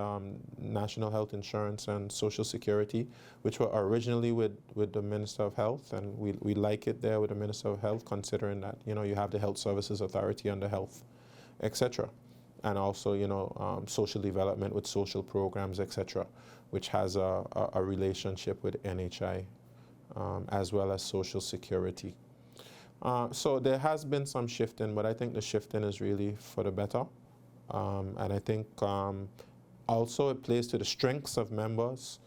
S5: National Health Insurance and Social Security, which were originally with the Minister of Health, and we like it there with the Minister of Health, considering that, you know, you have the Health Services Authority under Health, etc. And also, you know, social development with social programs, etc., which has a relationship with NHI, as well as Social Security. So there has been some shifting, but I think the shifting is really for the better. And I think also it plays to the strengths of members,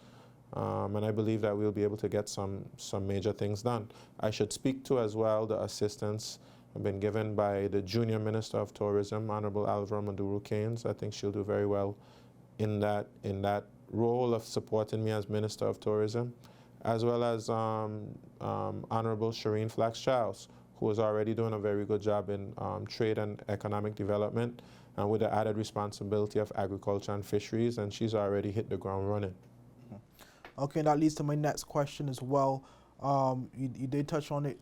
S5: and I believe that we'll be able to get some major things done. I should speak to as well the assistance have been given by the Junior Minister of Tourism, Honorable Alvaro Maduro Haynes. I think she'll do very well in that role of supporting me as Minister of Tourism, as well as Honorable Shireen Flax-Charles, who is already doing a very good job in trade and economic development, and with the added responsibility of agriculture and fisheries, and she's already hit the ground running.
S1: Okay, that leads to my next question as well. You did touch on it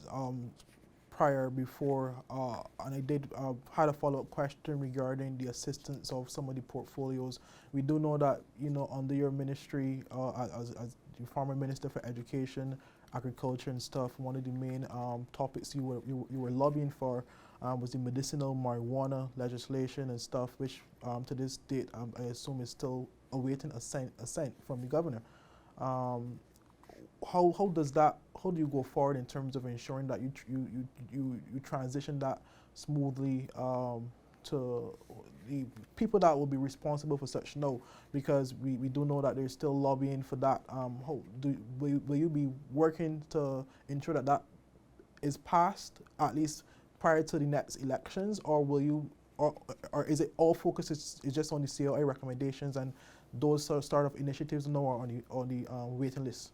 S1: prior before, and I did had a follow-up question regarding the assistance of some of the portfolios. We do know that, you know, under your ministry, as the former Minister for Education, Agriculture and stuff, one of the main topics you were lobbying for was the medicinal marijuana legislation and stuff, which to this date I assume is still awaiting assent from the governor. How do you go forward in terms of ensuring that you transition that smoothly to the people that will be responsible for such because we do know that there's still lobbying for that. Will you be working to ensure that that is passed at least prior to the next elections, or will you, or is it all focus is just on the CLA recommendations and those sort of initiatives now are on the waiting list?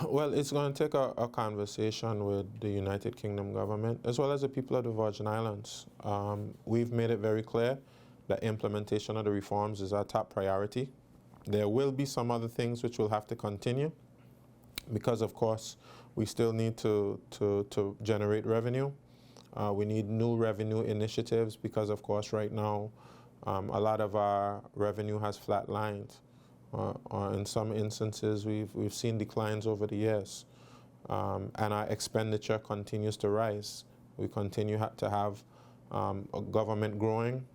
S5: Well, it's going to take a conversation with the United Kingdom government, as well as the people of the Virgin Islands. We've made it very clear that implementation of the reforms is our top priority. There will be some other things which will have to continue, because of course we still need to generate revenue. We need new revenue initiatives because of course right now a lot of our revenue has flatlined. In some instances, we've seen declines over the years, and our expenditure continues to rise. We continue to have a government growing,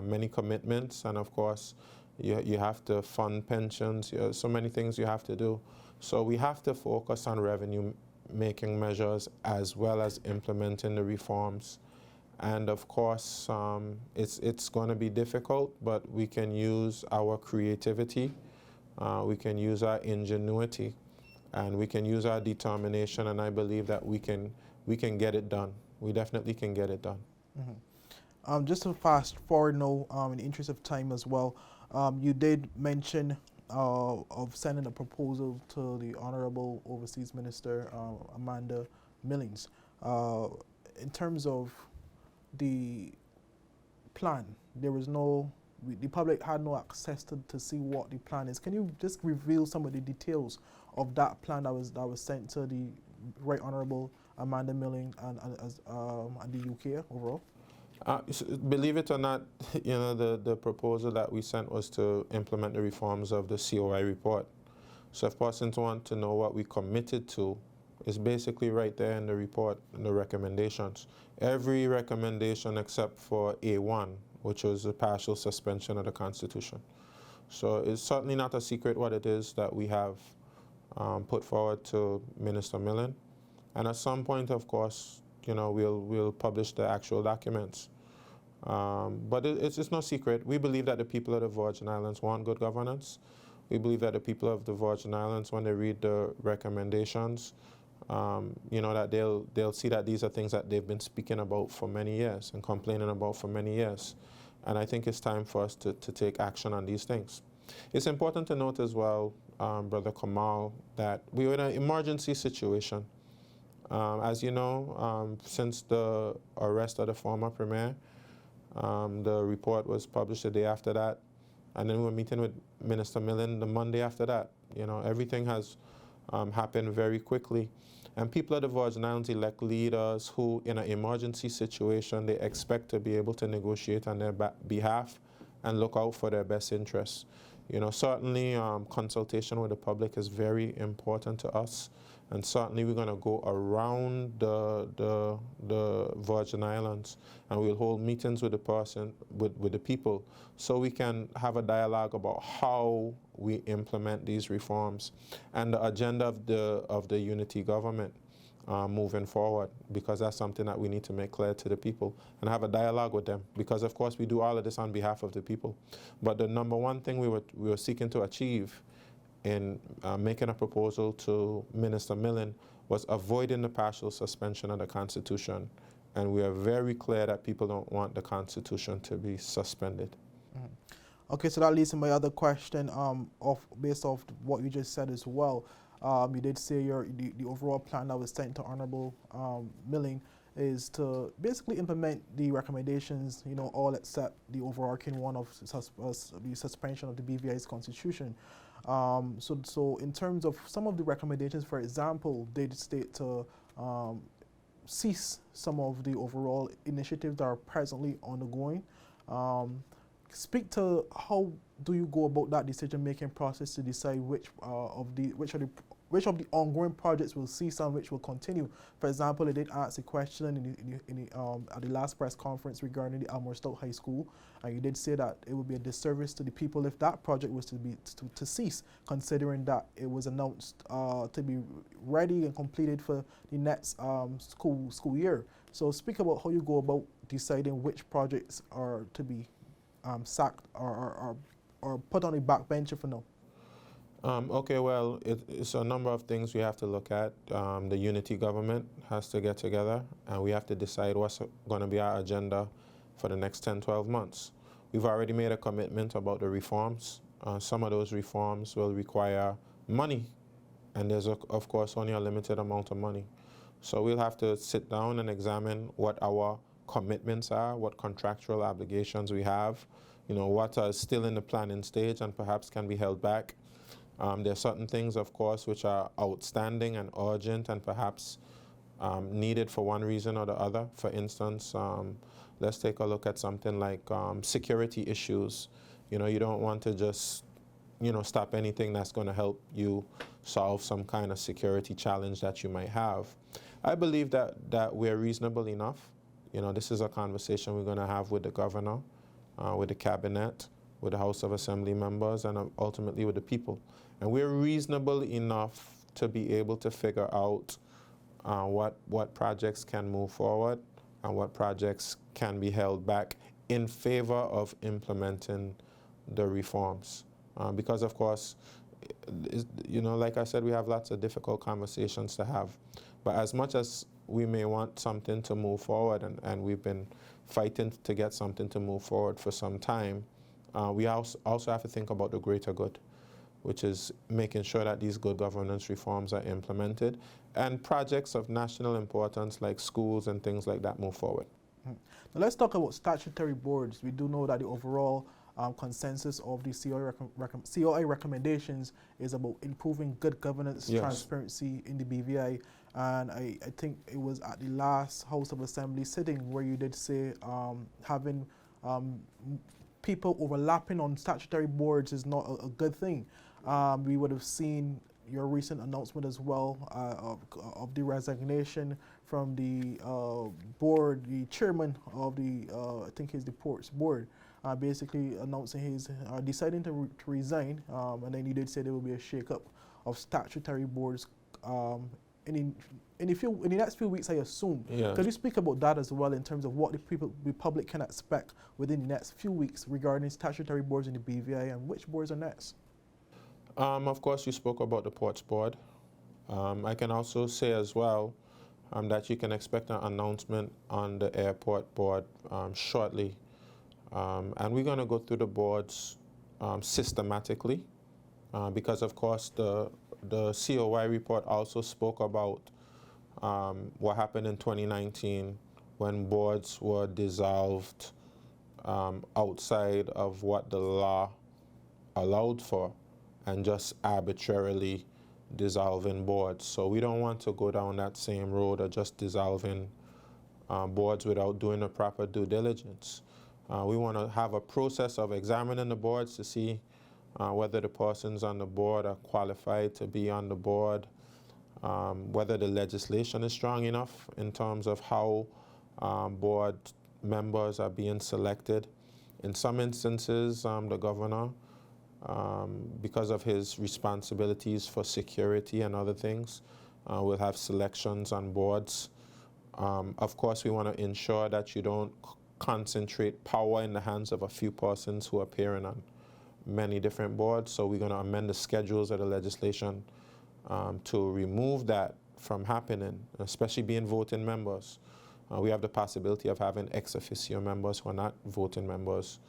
S5: many commitments, and of course, you have to fund pensions. So many things you have to do. So we have to focus on revenue-making measures as well as implementing the reforms. And of course, it's going to be difficult, but we can use our creativity. We can use our ingenuity, and we can use our determination, and I believe that we can get it done. We definitely can get it done.
S1: Mm-hmm. Just to fast forward now, in the interest of time as well, you did mention of sending a proposal to the Honorable Overseas Minister Amanda Millings. In terms of the plan, there was no. The public had no access to see what the plan is. Can you just reveal some of the details of that plan that was sent to the Right Honourable Amanda Milling and the UK overall?
S5: Believe it or not, you know, the proposal that we sent was to implement the reforms of the COI report. So if persons want to know what we committed to, it's basically right there in the report, in the recommendations. Every recommendation except for A1, which was a partial suspension of the Constitution. So it's certainly not a secret what it is that we have put forward to Minister Millen. And at some point, of course, you know, we'll publish the actual documents. But it's no secret. We believe that the people of the Virgin Islands want good governance. We believe that the people of the Virgin Islands, when they read the recommendations, you know, that they'll see that these are things that they've been speaking about for many years and complaining about for many years. And I think it's time for us to take action on these things. It's important to note as well, Brother Kamal, that we were in an emergency situation. As you know, since the arrest of the former Premier, the report was published the day after that, and then we were meeting with Minister Millen the Monday after that. You know, everything has happened very quickly. And people of the Virgin Islands elect leaders who, in an emergency situation, they expect to be able to negotiate on their behalf and look out for their best interests. You know, certainly consultation with the public is very important to us, and certainly we're going to go around the Virgin Islands, and we'll hold meetings with the people, so we can have a dialogue about how we implement these reforms and the agenda of the unity government moving forward, because that's something that we need to make clear to the people and have a dialogue with them, because of course we do all of this on behalf of the people. But the number one thing we were seeking to achieve in making a proposal to Minister Millen was avoiding the partial suspension of the Constitution. And we are very clear that people don't want the Constitution to be suspended.
S1: Mm-hmm. Okay, so that leads to my other question, based off what you just said as well. You did say the overall plan that was sent to Honorable Milling is to basically implement the recommendations, you know, all except the overarching one of the suspension of the BVI's constitution. So in terms of some of the recommendations, for example, they state to cease some of the overall initiatives that are presently ongoing. Speak to how do you go about that decision-making process to decide which of the ongoing projects will cease and which will continue. For example, they did ask a question at the last press conference regarding the Almorstout High School, and you did say that it would be a disservice to the people if that project was to cease, considering that it was announced to be ready and completed for the next school year. So speak about how you go about deciding which projects are to be sacked or put on the back bench for now.
S5: Okay, well, it's a number of things we have to look at. The unity government has to get together, and we have to decide what's going to be our agenda for the next 10, 12 months. We've already made a commitment about the reforms. Some of those reforms will require money, and there's, of course, only a limited amount of money. So we'll have to sit down and examine what our commitments are, what contractual obligations we have, you know, what are still in the planning stage and perhaps can be held back. There are certain things, of course, which are outstanding and urgent and perhaps needed for one reason or the other. For instance, let's take a look at something like security issues. You know, you don't want to just, you know, stop anything that's going to help you solve some kind of security challenge that you might have. I believe that we're reasonable enough. You know, this is a conversation we're going to have with the governor, with the cabinet, with the House of Assembly members, and ultimately with the people. And we're reasonable enough to be able to figure out what projects can move forward and what projects can be held back in favor of implementing the reforms. Because, of course, you know, like I said, we have lots of difficult conversations to have. But as much as we may want something to move forward, and we've been fighting to get something to move forward for some time, we also have to think about the greater good, which is making sure that these good governance reforms are implemented and projects of national importance like schools and things like that move forward.
S1: Now let's talk about statutory boards. We do know that the overall consensus of the COI recommendations is about improving good governance,
S5: yes,
S1: transparency in the BVI. And I think it was at the last House of Assembly sitting where you did say having people overlapping on statutory boards is not a good thing. We would have seen your recent announcement as well of the resignation from the board, the chairman of the, I think it's the Ports Board. basically announcing he's deciding to resign, and then he did say there will be a shake-up of statutory boards in the next few weeks, I assume.
S5: Yeah.
S1: Could you speak about that as well in terms of what the public can expect within the next few weeks regarding statutory boards in the BVI and which boards are next?
S5: Of course, you spoke about the Ports Board. I can also say as well that you can expect an announcement on the Airport Board shortly. And we're going to go through the boards systematically because, of course, the COI report also spoke about what happened in 2019 when boards were dissolved outside of what the law allowed for and just arbitrarily dissolving boards. So we don't want to go down that same road of just dissolving boards without doing the proper due diligence. We want to have a process of examining the boards to see whether the persons on the board are qualified to be on the board, whether the legislation is strong enough in terms of how board members are being selected. In some instances, the governor, because of his responsibilities for security and other things, will have selections on boards. Of course, we want to ensure that you don't concentrate power in the hands of a few persons who are appearing on many different boards. So we're going to amend the schedules of the legislation to remove that from happening, especially being voting members. We have the possibility of having ex officio members who are not voting members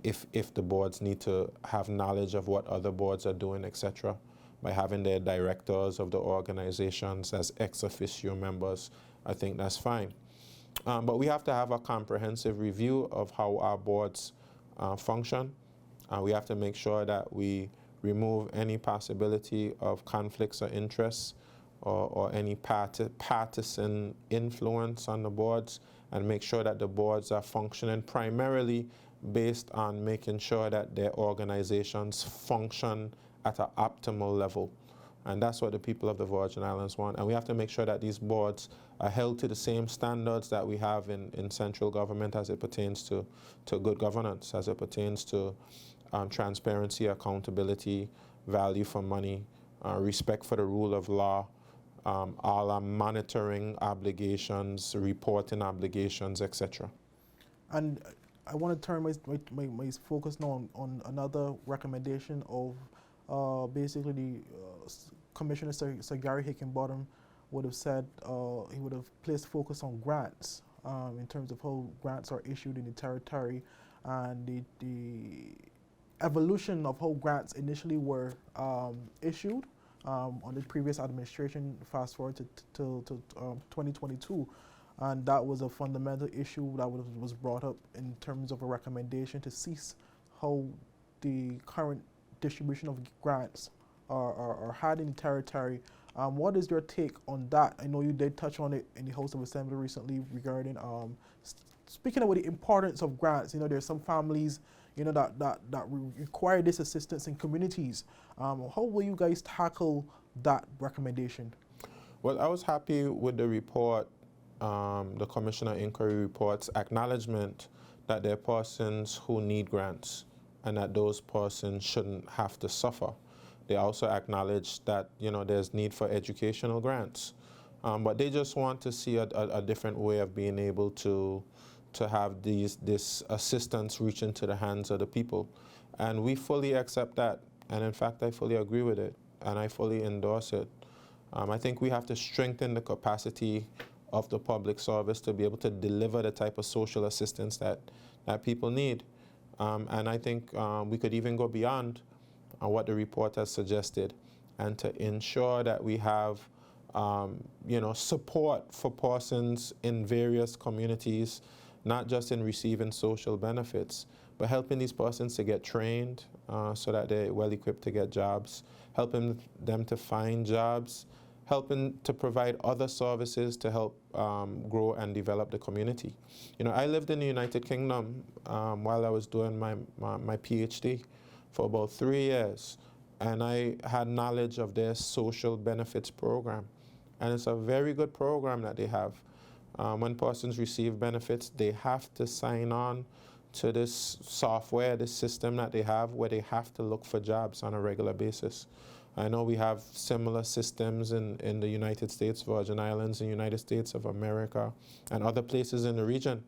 S5: if the boards need to have knowledge of what other boards are doing, etc. By having their directors of the organizations as ex officio members, I think that's fine. But we have to have a comprehensive review of how our boards function. We have to make sure that we remove any possibility of conflicts of interests or any partisan influence on the boards, and make sure that the boards are functioning primarily based on making sure that their organizations function at an optimal level. And that's what the people of the Virgin Islands want. And we have to make sure that these boards are held to the same standards that we have in central government as it pertains to good governance, as it pertains to transparency, accountability, value for money, respect for the rule of law, all our monitoring obligations, reporting obligations, etc.
S1: And I want to turn my focus now on another recommendation of basically the Commissioner Sir Gary Hickenbottom would have said he would have placed focus on grants in terms of how grants are issued in the territory and the evolution of how grants initially were issued on the previous administration, fast forward to 2022. And that was a fundamental issue that was brought up in terms of a recommendation to cease how the current distribution of grants are had in the territory. What is your take on that? I know you did touch on it in the House of Assembly recently regarding speaking about the importance of grants. You know, there's some families, you know, that require this assistance in communities. How will you guys tackle that recommendation?
S5: Well, I was happy with the report, the Commissioner Inquiry report's acknowledgement that there are persons who need grants and that those persons shouldn't have to suffer. They also acknowledge that, you know, there's need for educational grants, but they just want to see a different way of being able to have this assistance reach into the hands of the people. And we fully accept that. And in fact, I fully agree with it and I fully endorse it. I think we have to strengthen the capacity of the public service to be able to deliver the type of social assistance that people need. And I think we could even go beyond what the report has suggested, and to ensure that we have you know, support for persons in various communities, not just in receiving social benefits, but helping these persons to get trained so that they're well equipped to get jobs, helping them to find jobs, helping to provide other services to help grow and develop the community. You know, I lived in the United Kingdom while I was doing my PhD for about 3 years, and I had knowledge of their social benefits program. And it's a very good program that they have. When persons receive benefits, they have to sign on to this software, this system that they have where they have to look for jobs on a regular basis. I know we have similar systems in the United States, Virgin Islands, the United States of America, and other places in the region.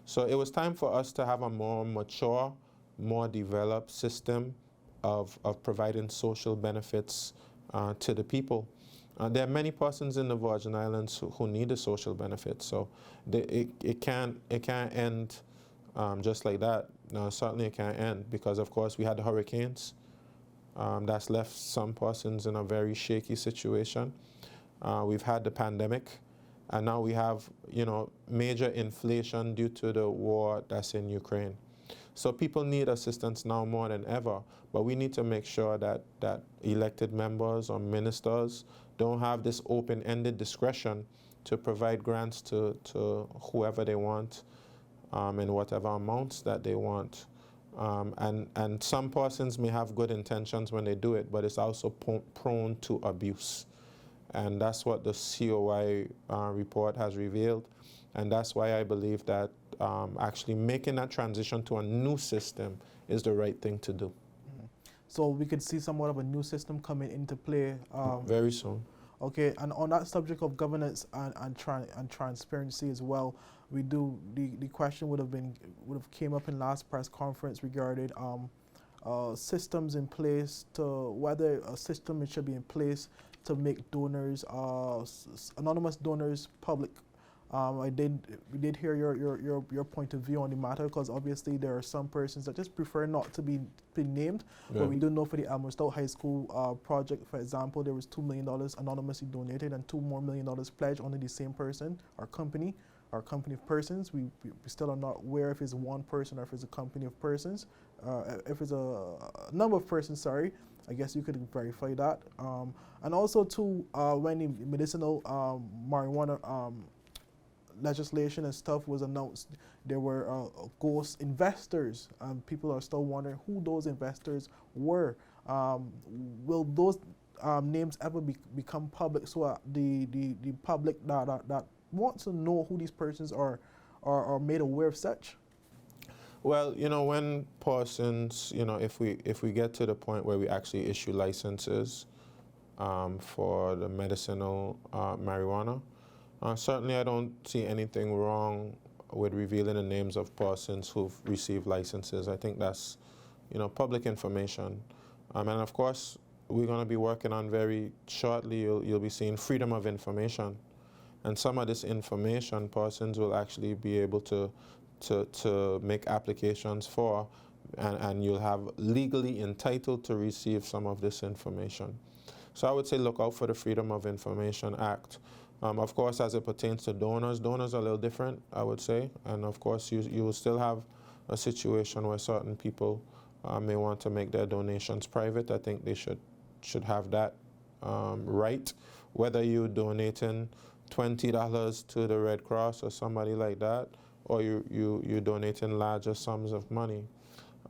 S5: So it was time for us to have a more mature, more developed system of providing social benefits to the people. There are many persons in the Virgin Islands who need the social benefits, so it can't end just like that. No, certainly it can't end, because of course we had the hurricanes. That's left some persons in a very shaky situation. We've had the pandemic, and now we have, major inflation due to the war that's in Ukraine. So people need assistance now more than ever, but we need to make sure that elected members or ministers don't have this open-ended discretion to provide grants to whoever they want in whatever amounts that they want. And some persons may have good intentions when they do it, but it's also prone to abuse. And that's what the COI report has revealed. And that's why I believe that actually making that transition to a new system is the right thing to do.
S1: So we could see somewhat of a new system coming into play.
S5: Very soon.
S1: Okay, and on that subject of governance and transparency as well, the question would have came up in last press conference regarding systems in place, to whether a system should be in place to make donors, anonymous donors, public. We did hear your point of view on the matter, because obviously there are some persons that just prefer not to be named. Yeah. But we do know for the Almostout High School project, for example, there was $2 million anonymously donated and $2 more million pledged only the same person or company of persons. We still are not aware if it's one person or if it's a company of persons. If it's a number of persons, sorry, I guess you could verify that. And also too, when the medicinal marijuana legislation and stuff was announced, there were ghost investors, and people are still wondering who those investors were. Will those names ever become public, so the public that wants to know who these persons are made aware of such?
S5: Well, when persons, if we get to the point where we actually issue licenses for the medicinal marijuana, certainly I don't see anything wrong with revealing the names of persons who've received licenses. I think that's, public information. And of course, we're going to be working on very shortly, you'll be seeing freedom of information. And some of this information persons will actually be able to make applications for, and you'll have legally entitled to receive some of this information. So I would say look out for the Freedom of Information Act. Of course, as it pertains to donors are a little different, I would say. And of course, you will still have a situation where certain people may want to make their donations private. I think they should have that right. Whether you're donating $20 to the Red Cross or somebody like that, or you're donating larger sums of money.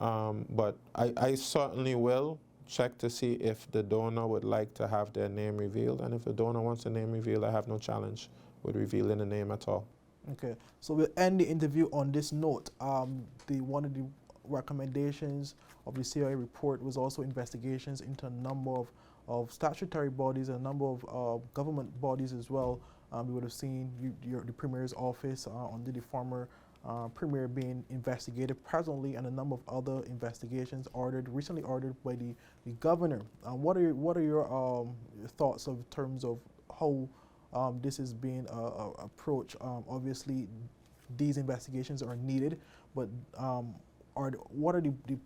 S5: But I certainly will check to see if the donor would like to have their name revealed, and if the donor wants the name revealed, I have no challenge with revealing the name at all.
S1: Okay, so we'll end the interview on this note. One of the recommendations of the COI report was also investigations into a number of statutory bodies and a number of government bodies as well. We would have seen the Premier's office under the former Premier being investigated presently, and a number of other investigations recently ordered by the governor. What are your thoughts in terms of how this is being approached? Obviously, these investigations are needed, but what are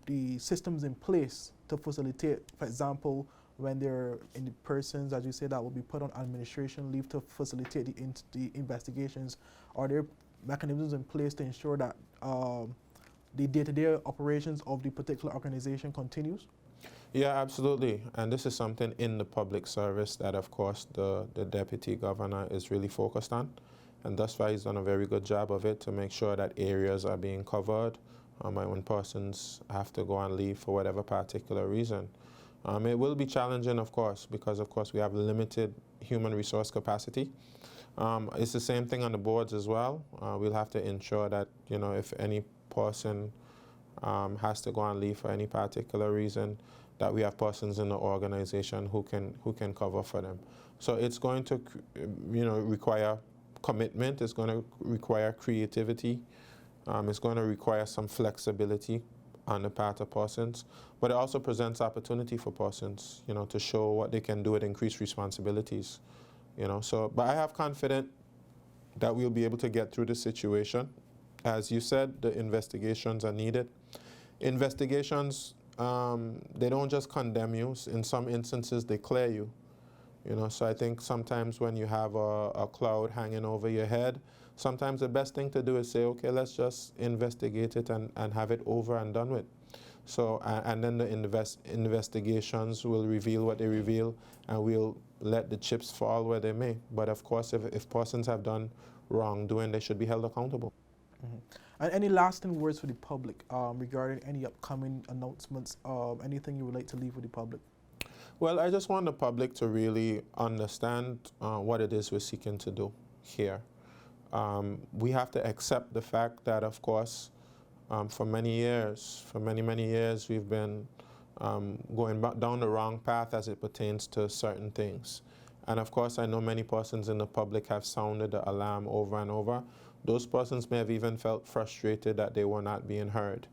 S1: the systems in place to facilitate, for example, when they're in the persons, as you say, that will be put on administration leave to facilitate the investigations? Are there mechanisms in place to ensure that the day-to-day operations of the particular organization continues?
S5: Yeah, absolutely. And this is something in the public service that, of course, the deputy governor is really focused on. And thus far, he's done a very good job of it to make sure that areas are being covered when persons have to go on leave for whatever particular reason. It will be challenging, of course, because, of course, we have limited human resource capacity. It's the same thing on the boards as well. We'll have to ensure that, if any person has to go on leave for any particular reason, that we have persons in the organization who can cover for them. So it's going to, require commitment. It's going to require creativity. It's going to require some flexibility on the part of persons, but it also presents opportunity for persons, to show what they can do with increased responsibilities, So, but I have confidence that we'll be able to get through the situation. As you said, the investigations are needed. Investigations, they don't just condemn you. In some instances, they clear you. So I think sometimes when you have a cloud hanging over your head, sometimes the best thing to do is say, okay, let's just investigate it and have it over and done with. So, and then the investigations will reveal what they reveal, and we'll let the chips fall where they may. But of course, if persons have done wrongdoing, they should be held accountable.
S1: Mm-hmm. And any lasting words for the public regarding any upcoming announcements, anything you would like to leave with the public?
S5: Well, I just want the public to really understand what it is we're seeking to do here. We have to accept the fact that, of course, for many years, we've been going down the wrong path as it pertains to certain things. And of course, I know many persons in the public have sounded the alarm over and over. Those persons may have even felt frustrated that they were not being heard.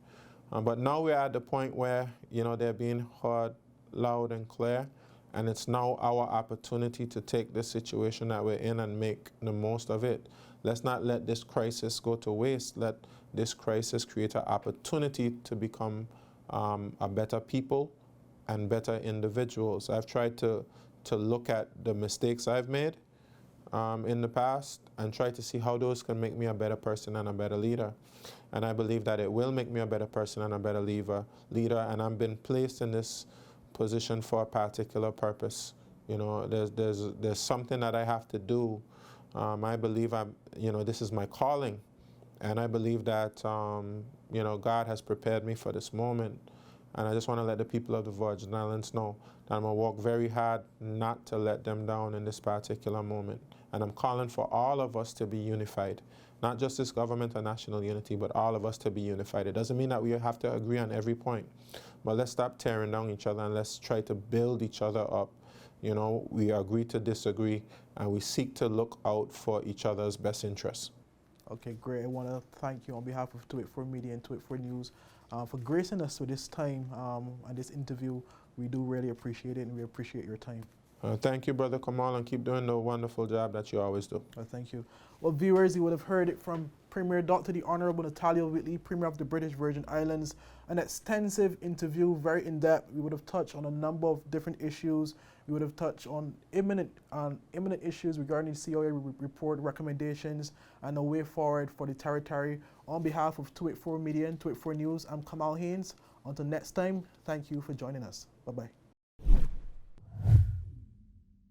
S5: But now we're at the point where, they're being heard loud and clear, and it's now our opportunity to take this situation that we're in and make the most of it. Let's not let this crisis go to waste. Let this crisis create an opportunity to become a better people and better individuals. I've tried to look at the mistakes I've made in the past and try to see how those can make me a better person and a better leader. And I believe that it will make me a better person and a better leader, and I've been placed in this position for a particular purpose. There's something that I have to do. I believe this is my calling, and I believe that God has prepared me for this moment. And I just want to let the people of the Virgin Islands know that I'm going to work very hard not to let them down in this particular moment. And I'm calling for all of us to be unified. Not just this government and national unity, but all of us to be unified. It doesn't mean that we have to agree on every point. But let's stop tearing down each other and let's try to build each other up. We agree to disagree, and we seek to look out for each other's best interests.
S1: Okay, great. I want to thank you on behalf of 284 Media and 284 News for gracing us with this time and this interview. We do really appreciate it, and we appreciate your time.
S5: Thank you, Brother Kamal, and keep doing the wonderful job that you always do.
S1: Thank you. Well, viewers, you would have heard it from Premier Dr. the Honorable Natalio Wheatley, Premier of the British Virgin Islands. An extensive interview, very in-depth. We would have touched on a number of different issues. We would have touched on imminent issues regarding the COA report recommendations and the way forward for the territory. On behalf of 284 Media and 284 News, I'm Kamal Haynes. Until next time, thank you for joining us. Bye-bye.